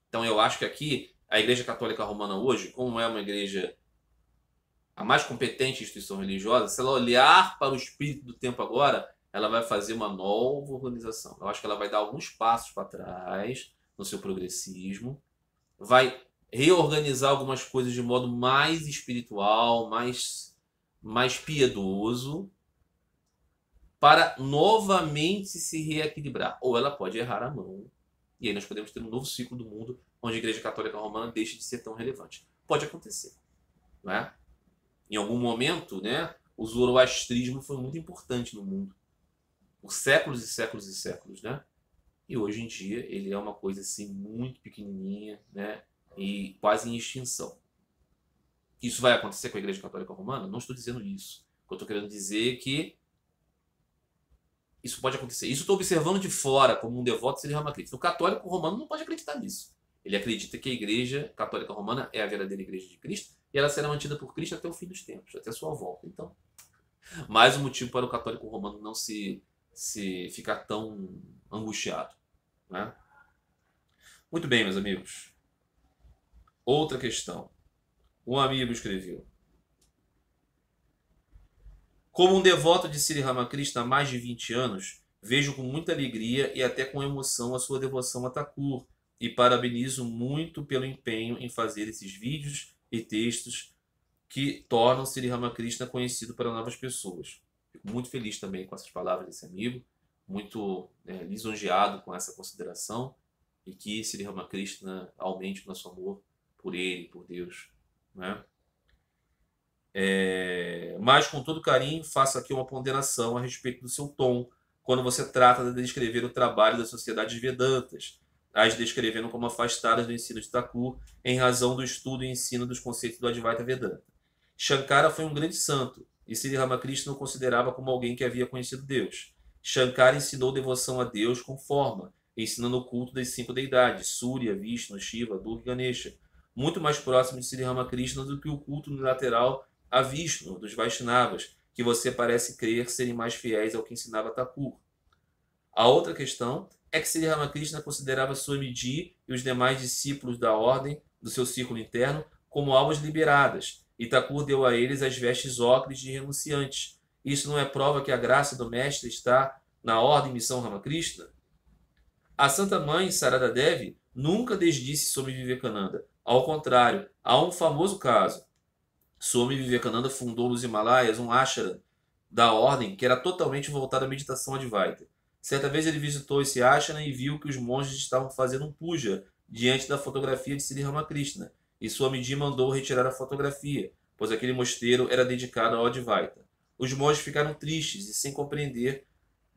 Então eu acho que aqui a Igreja Católica Romana hoje, como é uma igreja a mais competente instituição religiosa, se ela olhar para o espírito do tempo agora, ela vai fazer uma nova organização. Eu acho que ela vai dar alguns passos para trás no seu progressismo, vai reorganizar algumas coisas de modo mais espiritual, mais piedoso, para novamente se reequilibrar. Ou ela pode errar a mão, e aí nós podemos ter um novo ciclo do mundo, onde a Igreja Católica Romana deixe de ser tão relevante. Pode acontecer, não é? Em algum momento, né, o zoroastrismo foi muito importante no mundo, por séculos e séculos e séculos, né? E hoje em dia ele é uma coisa assim muito pequenininha, né, e quase em extinção. Isso vai acontecer com a Igreja Católica Romana? Não estou dizendo isso. O que eu estou querendo dizer é que isso pode acontecer. Isso estou observando de fora, como um devoto de Sri Ramakrishna. O católico romano não pode acreditar nisso. Ele acredita que a Igreja Católica Romana é a verdadeira Igreja de Cristo e ela será mantida por Cristo até o fim dos tempos, até a sua volta. Então, mais um motivo para o católico romano não se ficar tão angustiado, né? Muito bem, meus amigos. Outra questão. Um amigo escreveu: como um devoto de Sri Ramakrishna há mais de 20 anos, vejo com muita alegria e até com emoção a sua devoção a Thakur e parabenizo muito pelo empenho em fazer esses vídeos e textos que tornam Sri Ramakrishna conhecido para novas pessoas. Fico muito feliz também com essas palavras desse amigo, muito lisonjeado com essa consideração, e que Sri Ramakrishna aumente o nosso amor por ele, por Deus, né? Mas com todo carinho faço aqui uma ponderação a respeito do seu tom quando você trata de descrever o trabalho das sociedades Vedantas. as descrevendo como afastadas do ensino de Thakur em razão do estudo e ensino dos conceitos do Advaita Vedanta. Shankara foi um grande santo, e Sri Ramakrishna o considerava como alguém que havia conhecido Deus. Shankara ensinou devoção a Deus com forma, ensinando o culto das 5 deidades, Surya, Vishnu, Shiva, Durga e Ganesha, muito mais próximo de Sri Ramakrishna do que o culto unilateral a Vishnu, dos Vaishnavas, que você parece crer serem mais fiéis ao que ensinava Thakur. A outra questão é que Sri Ramakrishna considerava Swamiji e os demais discípulos da ordem, do seu círculo interno, como almas liberadas, e Thakur deu a eles as vestes ocres de renunciantes. Isso não é prova que a graça do Mestre está na ordem e missão Ramakrishna? A Santa Mãe, Sarada Devi, nunca desdisse Swami Vivekananda. Ao contrário, há um famoso caso. Swami Vivekananda fundou nos Himalaias um ashram da ordem que era totalmente voltado à meditação Advaita. Certa vez ele visitou esse ashram e viu que os monges estavam fazendo um puja diante da fotografia de Sri Ramakrishna, e Swamiji mandou retirar a fotografia, pois aquele mosteiro era dedicado ao Advaita. Os monges ficaram tristes e sem compreender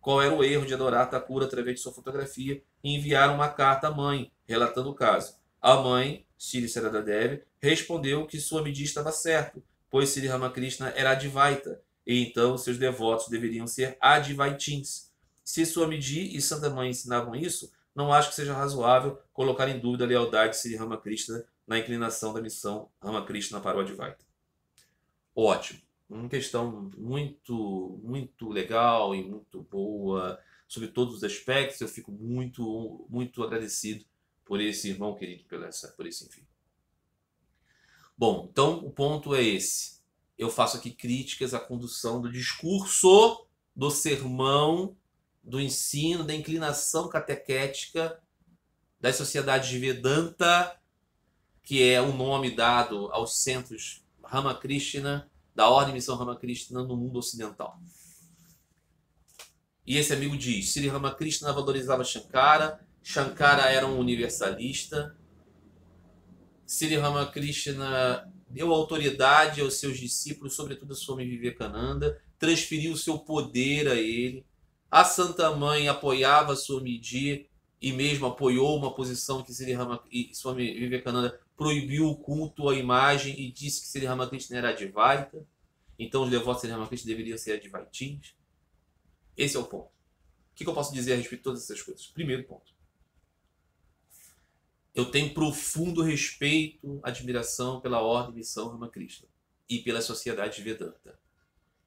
qual era o erro de adorar Thakur através de sua fotografia e enviaram uma carta à mãe, relatando o caso. A mãe, Shri Sarada Devi, respondeu que Swamiji estava certo, pois Sri Ramakrishna era Advaita, e então seus devotos deveriam ser Advaitins. Se Swamiji e Santa Mãe ensinavam isso, não acho que seja razoável colocar em dúvida a lealdade de Sri Ramakrishna na inclinação da missão Ramakrishna para o Advaita. Ótimo. Uma questão muito legal e muito boa sobre todos os aspectos. Eu fico muito agradecido por esse irmão querido, por esse enfim. Bom, então o ponto é esse. Eu faço aqui críticas à condução do discurso, do sermão, do ensino, da inclinação catequética das sociedades de Vedanta, que é o nome dado aos centros Ramakrishna, da ordem e missão Ramakrishna no mundo ocidental. E esse amigo diz, Sri Ramakrishna valorizava Shankara, Shankara era um universalista, Sri Ramakrishna deu autoridade aos seus discípulos, sobretudo a Swami Vivekananda, transferiu o seu poder a ele, a Santa Mãe apoiava Swamiji e mesmo apoiou uma posição que Swami Vivekananda proibiu o culto à imagem e disse que Sri Ramakrishna era Advaita. Então os devotos de Sri Ramakrishna deveriam ser Advaitins. Esse é o ponto. O que eu posso dizer a respeito de todas essas coisas? Primeiro ponto. Eu tenho profundo respeito, admiração pela ordem e missão Ramakrishna e pela sociedade Vedanta.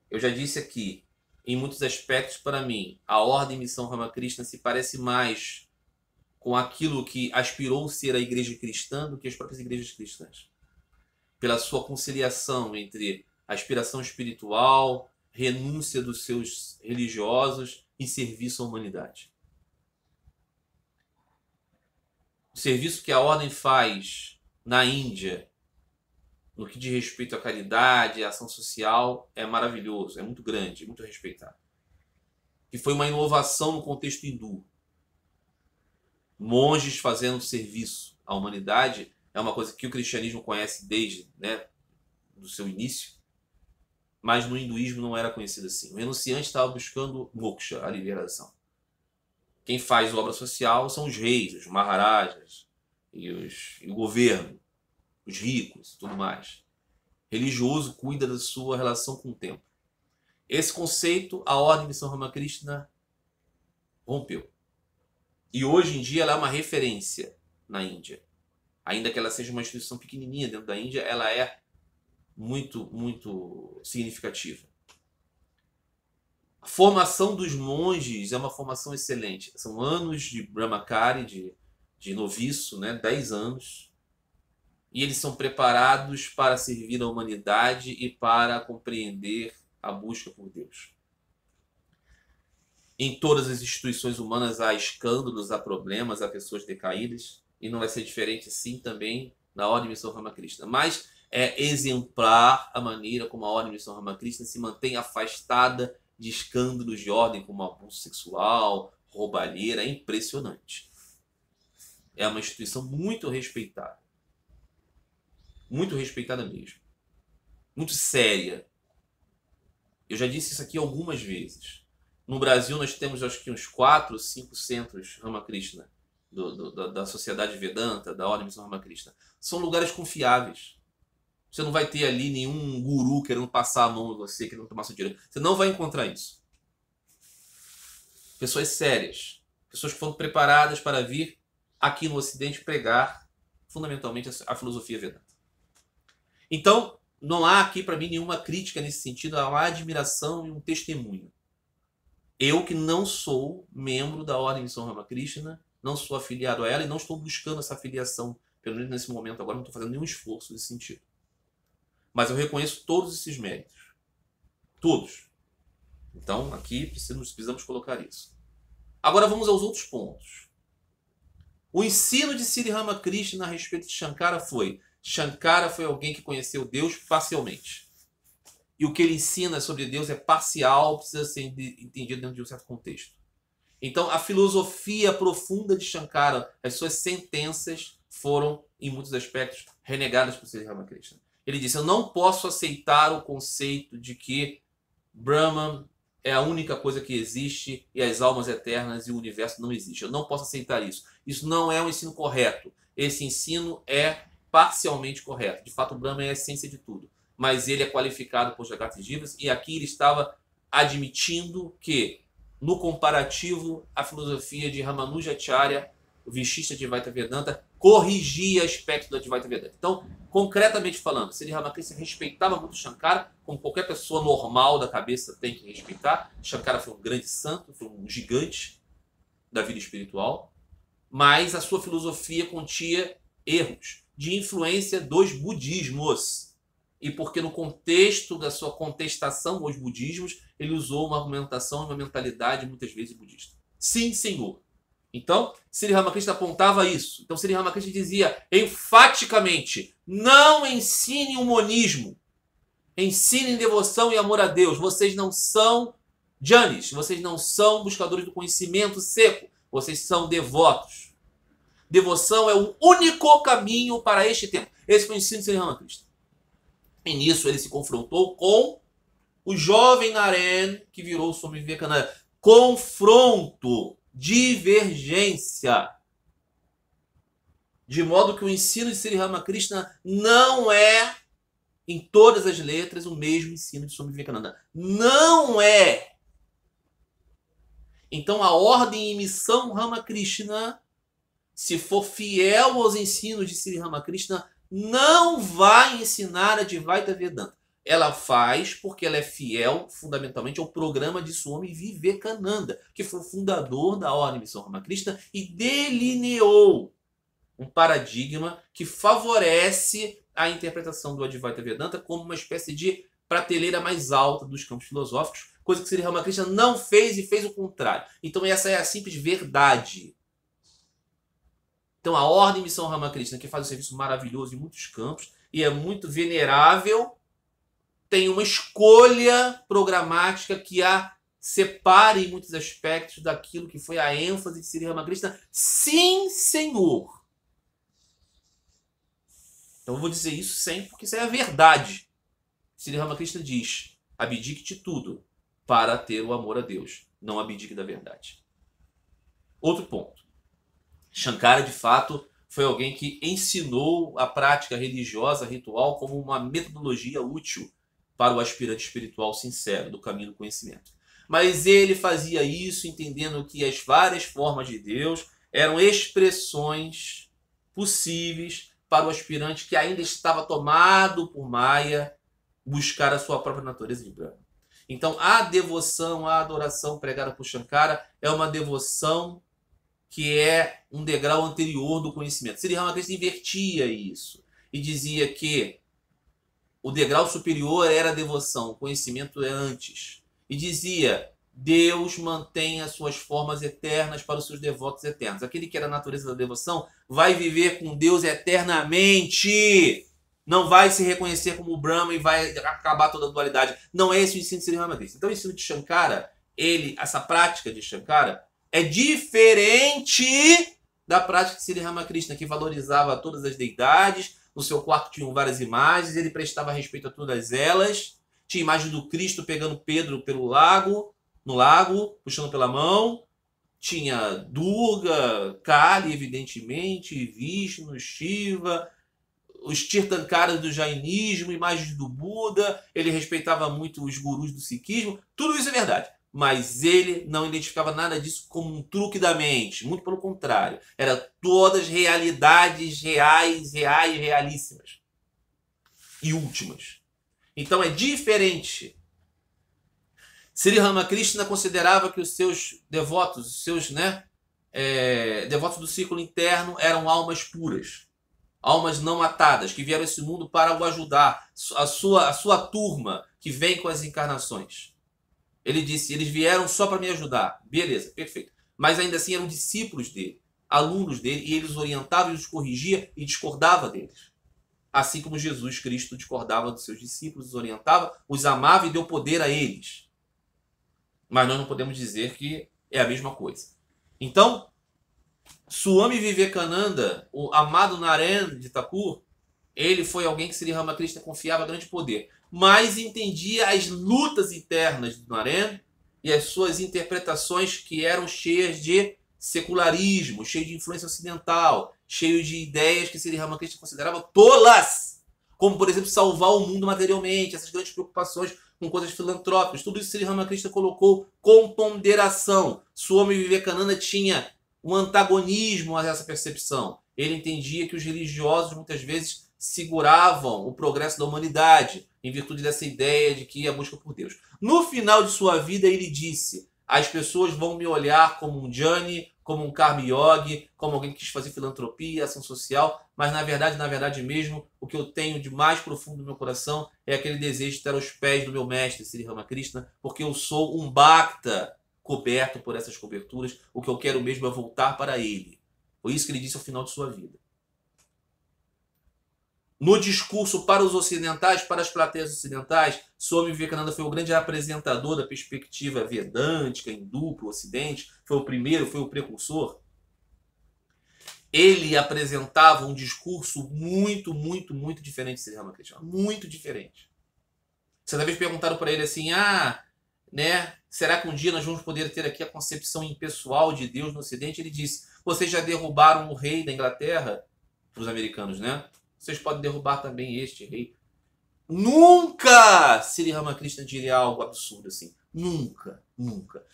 Eu já disse aqui, em muitos aspectos, para mim, a ordem e missão Ramakrishna se parece mais com aquilo que aspirou ser a igreja cristã do que as próprias igrejas cristãs. Pela sua conciliação entre aspiração espiritual, renúncia dos seus religiosos e serviço à humanidade. O serviço que a ordem faz na Índia, no que diz respeito à caridade, à ação social, é maravilhoso, é muito grande, muito respeitado. E foi uma inovação no contexto hindu. Monges fazendo serviço à humanidade é uma coisa que o cristianismo conhece desde do seu início, mas no hinduísmo não era conhecido assim. O renunciante estava buscando moksha, a liberação. Quem faz obra social são os reis, os maharajas e o governo, os ricos e tudo mais. Religioso cuida da sua relação com o tempo. Esse conceito, a ordem de São Ramakrishna rompeu. E hoje em dia ela é uma referência na Índia. Ainda que ela seja uma instituição pequenininha dentro da Índia, ela é muito significativa. A formação dos monges é uma formação excelente. São anos de brahmacari, de noviço, 10 anos. E eles são preparados para servir a humanidade e para compreender a busca por Deus. Em todas as instituições humanas há escândalos, há problemas, há pessoas decaídas. E não vai ser diferente assim também na Ordem de Missão Ramakrishna. Mas é exemplar a maneira como a Ordem de Missão Ramakrishna se mantém afastada de escândalos de ordem como abuso sexual, roubalheira. É impressionante. É uma instituição muito respeitada. Muito respeitada mesmo. Muito séria. Eu já disse isso aqui algumas vezes. No Brasil nós temos acho que uns 4 ou 5 centros Ramakrishna da sociedade Vedanta, da Ordem Missão Ramakrishna, são lugares confiáveis. Você não vai ter ali nenhum guru querendo passar a mão em você, querendo tomar seu dinheiro. Você não vai encontrar isso. Pessoas sérias, pessoas que foram preparadas para vir aqui no Ocidente pregar fundamentalmente a filosofia Vedanta. Então, não há aqui para mim nenhuma crítica nesse sentido, há uma admiração e um testemunho. Eu que não sou membro da Ordem Missão Ramakrishna, não sou afiliado a ela e não estou buscando essa afiliação, pelo menos nesse momento agora, não estou fazendo nenhum esforço nesse sentido. Mas eu reconheço todos esses méritos. Todos. Então, aqui precisamos colocar isso. Agora vamos aos outros pontos. O ensino de Sri Ramakrishna a respeito de Shankara foi alguém que conheceu Deus parcialmente. E o que ele ensina sobre Deus é parcial, precisa ser entendido dentro de um certo contexto. Então, a filosofia profunda de Shankara, as suas sentenças foram, em muitos aspectos, renegadas por Sri Ramakrishna. Ele disse, eu não posso aceitar o conceito de que Brahman é a única coisa que existe e as almas eternas e o universo não existem. Eu não posso aceitar isso. Isso não é um ensino correto. Esse ensino é parcialmente correto. De fato, o Brahman é a essência de tudo. Mas ele é qualificado por Jagatis e aqui ele estava admitindo que, no comparativo, a filosofia de Ramanujacharya, o Vishishta Advaita Vedanta, corrigia aspectos da Advaita Vedanta. Então, concretamente falando, Sri Ramakrishna respeitava muito Shankara, como qualquer pessoa normal da cabeça tem que respeitar. Shankara foi um grande santo, foi um gigante da vida espiritual, mas a sua filosofia continha erros de influência dos budismos. E porque no contexto da sua contestação aos budismos, ele usou uma argumentação e uma mentalidade muitas vezes budista. Sim, senhor. Então, Sri Ramakrishna apontava isso. Então, Sri Ramakrishna dizia enfaticamente, não ensine o monismo. Ensinem devoção e amor a Deus. Vocês não são jnanis, vocês não são buscadores do conhecimento seco. Vocês são devotos. Devoção é o único caminho para este tempo. Esse foi o ensino de Sri Ramakrishna. E nisso ele se confrontou com o jovem Naren, que virou o Swami Vivekananda. Confronto, divergência. De modo que o ensino de Sri Ramakrishna não é, em todas as letras, o mesmo ensino de Swami Vivekananda. Não é. Então a ordem e missão Ramakrishna, se for fiel aos ensinos de Sri Ramakrishna, não vai ensinar a Advaita Vedanta. Ela faz porque ela é fiel, fundamentalmente, ao programa de Swami Vivekananda, que foi o fundador da Ordem Missão Ramakrishna e delineou um paradigma que favorece a interpretação do Advaita Vedanta como uma espécie de prateleira mais alta dos campos filosóficos, coisa que Sri Ramakrishna não fez e fez o contrário. Então essa é a simples verdade. Então a Ordem Missão Ramakrishna, que faz um serviço maravilhoso em muitos campos e é muito venerável, tem uma escolha programática que a separa em muitos aspectos daquilo que foi a ênfase de Sri Ramakrishna. Sim, senhor! Então eu vou dizer isso sempre, porque isso é a verdade. Sri Ramakrishna diz, abdique de tudo para ter o amor a Deus. Não abdique da verdade. Outro ponto. Shankara, de fato, foi alguém que ensinou a prática religiosa, ritual, como uma metodologia útil para o aspirante espiritual sincero do caminho do conhecimento. Mas ele fazia isso entendendo que as várias formas de Deus eram expressões possíveis para o aspirante que ainda estava tomado por Maya buscar a sua própria natureza de Brahma. Então, a devoção, a adoração pregada por Shankara é uma devoção que é um degrau anterior do conhecimento. Sri Ramakrishna invertia isso e dizia que o degrau superior era a devoção, o conhecimento é antes. E dizia, Deus mantém as suas formas eternas para os seus devotos eternos. Aquele que era a natureza da devoção vai viver com Deus eternamente. Não vai se reconhecer como Brahma e vai acabar toda a dualidade. Não é esse o ensino de Sri Ramakrishna. Então o ensino de Shankara, essa prática de Shankara, é diferente da prática de Sri Ramakrishna, que valorizava todas as deidades. No seu quarto tinham várias imagens, ele prestava respeito a todas elas. Tinha imagem do Cristo pegando Pedro no lago, puxando pela mão. tinha Durga, Kali, evidentemente, Vishnu, Shiva, os Tirthankaras do jainismo, imagens do Buda, ele respeitava muito os gurus do sikhismo, tudo isso é verdade. Mas ele não identificava nada disso como um truque da mente, muito pelo contrário. Eram todas realidades reais, realíssimas e últimas. Então é diferente. Sri Ramakrishna considerava que os seus devotos, os seus devotos do círculo interno eram almas puras, almas não matadas, que vieram a esse mundo para o ajudar, a sua turma que vem com as encarnações. Ele disse, eles vieram só para me ajudar. Beleza, perfeito. Mas ainda assim eram discípulos dele, alunos dele, e ele os orientava e os corrigia e discordava deles. Assim como Jesus Cristo discordava dos seus discípulos, os orientava, os amava e deu poder a eles. Mas nós não podemos dizer que é a mesma coisa. Então, Swami Vivekananda, o amado Narendra de Thakur, ele foi alguém que Sri Ramakrishna confiava grande poder, mas entendia as lutas internas do Narendra e as suas interpretações que eram cheias de secularismo, cheias de influência ocidental, cheias de ideias que Sri Ramakrishna considerava tolas, como, por exemplo, salvar o mundo materialmente, essas grandes preocupações com coisas filantrópicas. Tudo isso Sri Ramakrishna colocou com ponderação. Swami Vivekananda tinha um antagonismo a essa percepção. Ele entendia que os religiosos muitas vezes seguravam o progresso da humanidade em virtude dessa ideia de que a busca por Deus. No final de sua vida, ele disse: as pessoas vão me olhar como um jnani, como um karma yogi, como alguém que quis fazer filantropia, ação social, mas na verdade mesmo, o que eu tenho de mais profundo no meu coração é aquele desejo de estar aos pés do meu mestre, Sri Ramakrishna, porque eu sou um bhakta coberto por essas coberturas. O que eu quero mesmo é voltar para ele. Foi isso que ele disse ao final de sua vida. No discurso para os ocidentais, para as plateias ocidentais, Swami Vivekananda foi o grande apresentador da perspectiva vedântica, hindu para o ocidente, foi o primeiro, foi o precursor. Ele apresentava um discurso muito diferente de Sri Ramakrishna, muito diferente. Certa vez perguntaram para ele assim, será que um dia nós vamos poder ter aqui a concepção impessoal de Deus no ocidente? Ele disse, vocês já derrubaram o rei da Inglaterra, para os americanos, né? Vocês podem derrubar também este rei. Nunca Sri Ramakrishna diria algo absurdo assim. Nunca.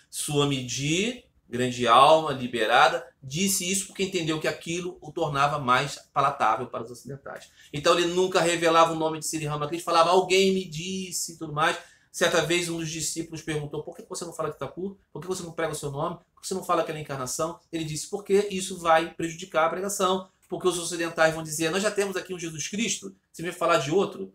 Swamiji, grande alma, liberada, disse isso porque entendeu que aquilo o tornava mais palatável para os ocidentais. Então ele nunca revelava o nome de Sri Ramakrishna, falava, alguém me disse e tudo mais. Certa vez um dos discípulos perguntou, por que você não fala de Thakur? Por que você não prega o seu nome? Por que você não fala aquela encarnação? Ele disse, porque isso vai prejudicar a pregação. Porque os ocidentais vão dizer, nós já temos aqui um Jesus Cristo, você vai falar de outro?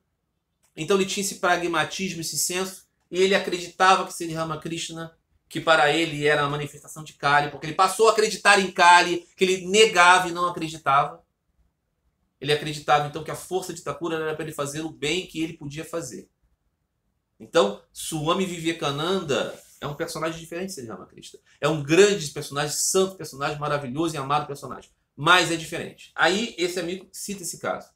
Então ele tinha esse pragmatismo, esse senso, e ele acreditava que Sri Ramakrishna, que para ele era a manifestação de Kali, porque ele passou a acreditar em Kali, que ele negava e não acreditava. Ele acreditava então que a força de Thakur era para ele fazer o bem que ele podia fazer. Então, Swami Vivekananda é um personagem diferente de Sri Ramakrishna. É um grande personagem, santo personagem, maravilhoso e amado personagem. Mas é diferente. Aí esse amigo cita esse caso.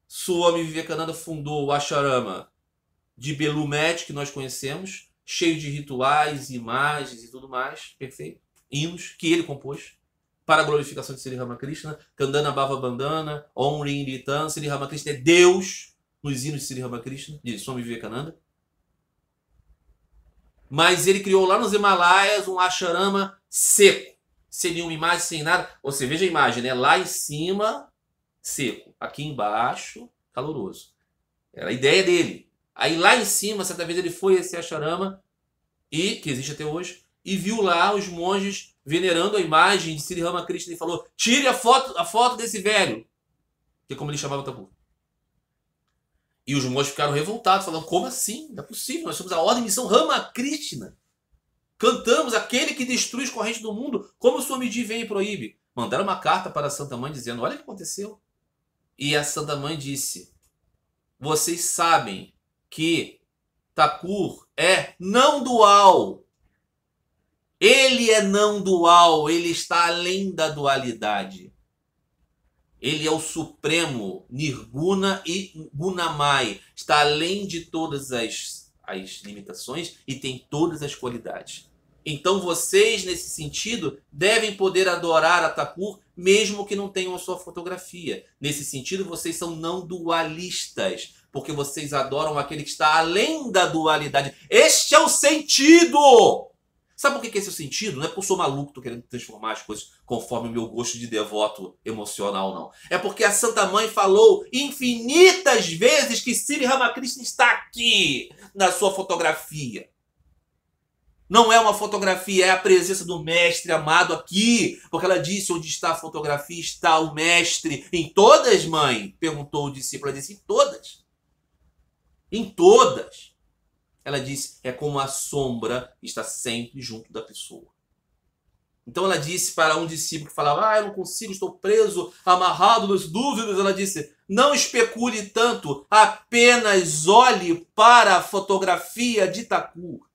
Swami Vivekananda fundou o ashrama de Belumet, que nós conhecemos, cheio de rituais, imagens e tudo mais, perfeito. Hinos que ele compôs para a glorificação de Sri Ramakrishna, Kandana Bhava Bandhana, Om Rim Ritam. Sri Ramakrishna é Deus nos hinos de Sri Ramakrishna, de Swami Vivekananda. Mas ele criou lá nos Himalaias um ashrama seco. Sem nenhuma imagem, sem nada. Você veja a imagem, né? Lá em cima, seco. Aqui embaixo, caloroso. Era a ideia dele. Aí lá em cima, certa vez ele foi a esse ashrama, que existe até hoje, e viu lá os monges venerando a imagem de Sri Ramakrishna e falou, tire a foto desse velho. Que é como ele chamava o Thakur. E os monges ficaram revoltados, falando, como assim? Não é possível, nós somos a ordem de São Ramakrishna. Cantamos aquele que destrui as correntes do mundo, como o Swamiji vem e proíbe. Mandaram uma carta para a Santa Mãe dizendo, olha o que aconteceu. E a Santa Mãe disse, vocês sabem que Thakur é não dual. Ele é não dual, ele está além da dualidade. Ele é o supremo Nirguna e Gunamai. Está além de todas as limitações e tem todas as qualidades. Então vocês, nesse sentido, devem poder adorar a Thapur, mesmo que não tenham a sua fotografia. Nesse sentido, vocês são não dualistas, porque vocês adoram aquele que está além da dualidade. Este é o sentido! Sabe por que esse é o sentido? Não é porque eu sou maluco, tô querendo transformar as coisas conforme o meu gosto de devoto emocional, não. É porque a Santa Mãe falou infinitas vezes que Sri Ramakrishna está aqui na sua fotografia. Não é uma fotografia, é a presença do mestre amado aqui. Porque ela disse, onde está a fotografia, está o mestre. Em todas, mãe? Perguntou o discípulo. Ela disse, em todas. Em todas. Ela disse, é como a sombra está sempre junto da pessoa. Então ela disse para um discípulo que falava, eu não consigo, estou preso, amarrado nas dúvidas. Ela disse, não especule tanto, apenas olhe para a fotografia de Thakur.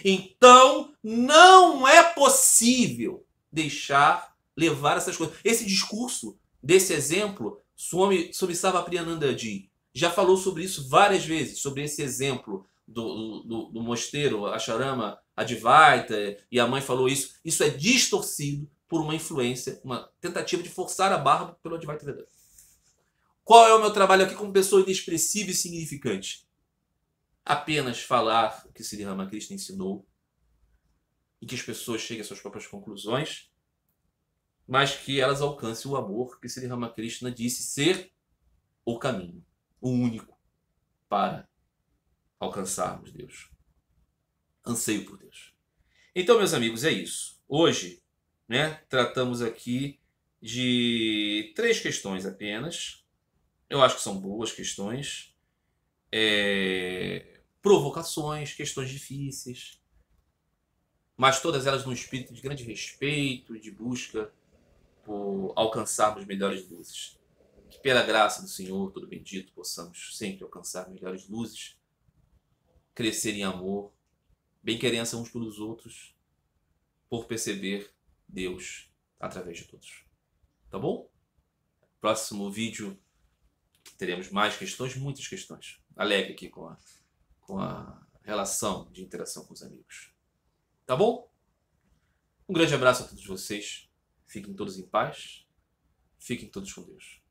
Então, não é possível deixar levar essas coisas. Esse discurso, desse exemplo, Swami Sarvapriyanandaji já falou sobre isso várias vezes, sobre esse exemplo do mosteiro Ashrama Advaita, e a mãe falou isso. Isso é distorcido por uma influência, uma tentativa de forçar a barra pelo Advaita Vedanta. Qual é o meu trabalho aqui como pessoa inexpressiva e significante? Apenas falar o que Sri Ramakrishna ensinou e que as pessoas cheguem às suas próprias conclusões, mas que elas alcancem o amor que Sri Ramakrishna disse ser o caminho, o único para alcançarmos Deus. Anseio por Deus. Então, meus amigos, é isso. Hoje, tratamos aqui de 3 questões apenas. Eu acho que são boas questões. Provocações, questões difíceis, mas todas elas num espírito de grande respeito e de busca por alcançarmos melhores luzes. Que pela graça do Senhor, todo bendito, possamos sempre alcançar melhores luzes, crescer em amor, bem-querença uns pelos outros, por perceber Deus através de todos. Tá bom? Próximo vídeo teremos mais questões, muitas questões. Alegre aqui com a relação de interação com os amigos. Tá bom? Um grande abraço a todos vocês. Fiquem todos em paz. Fiquem todos com Deus.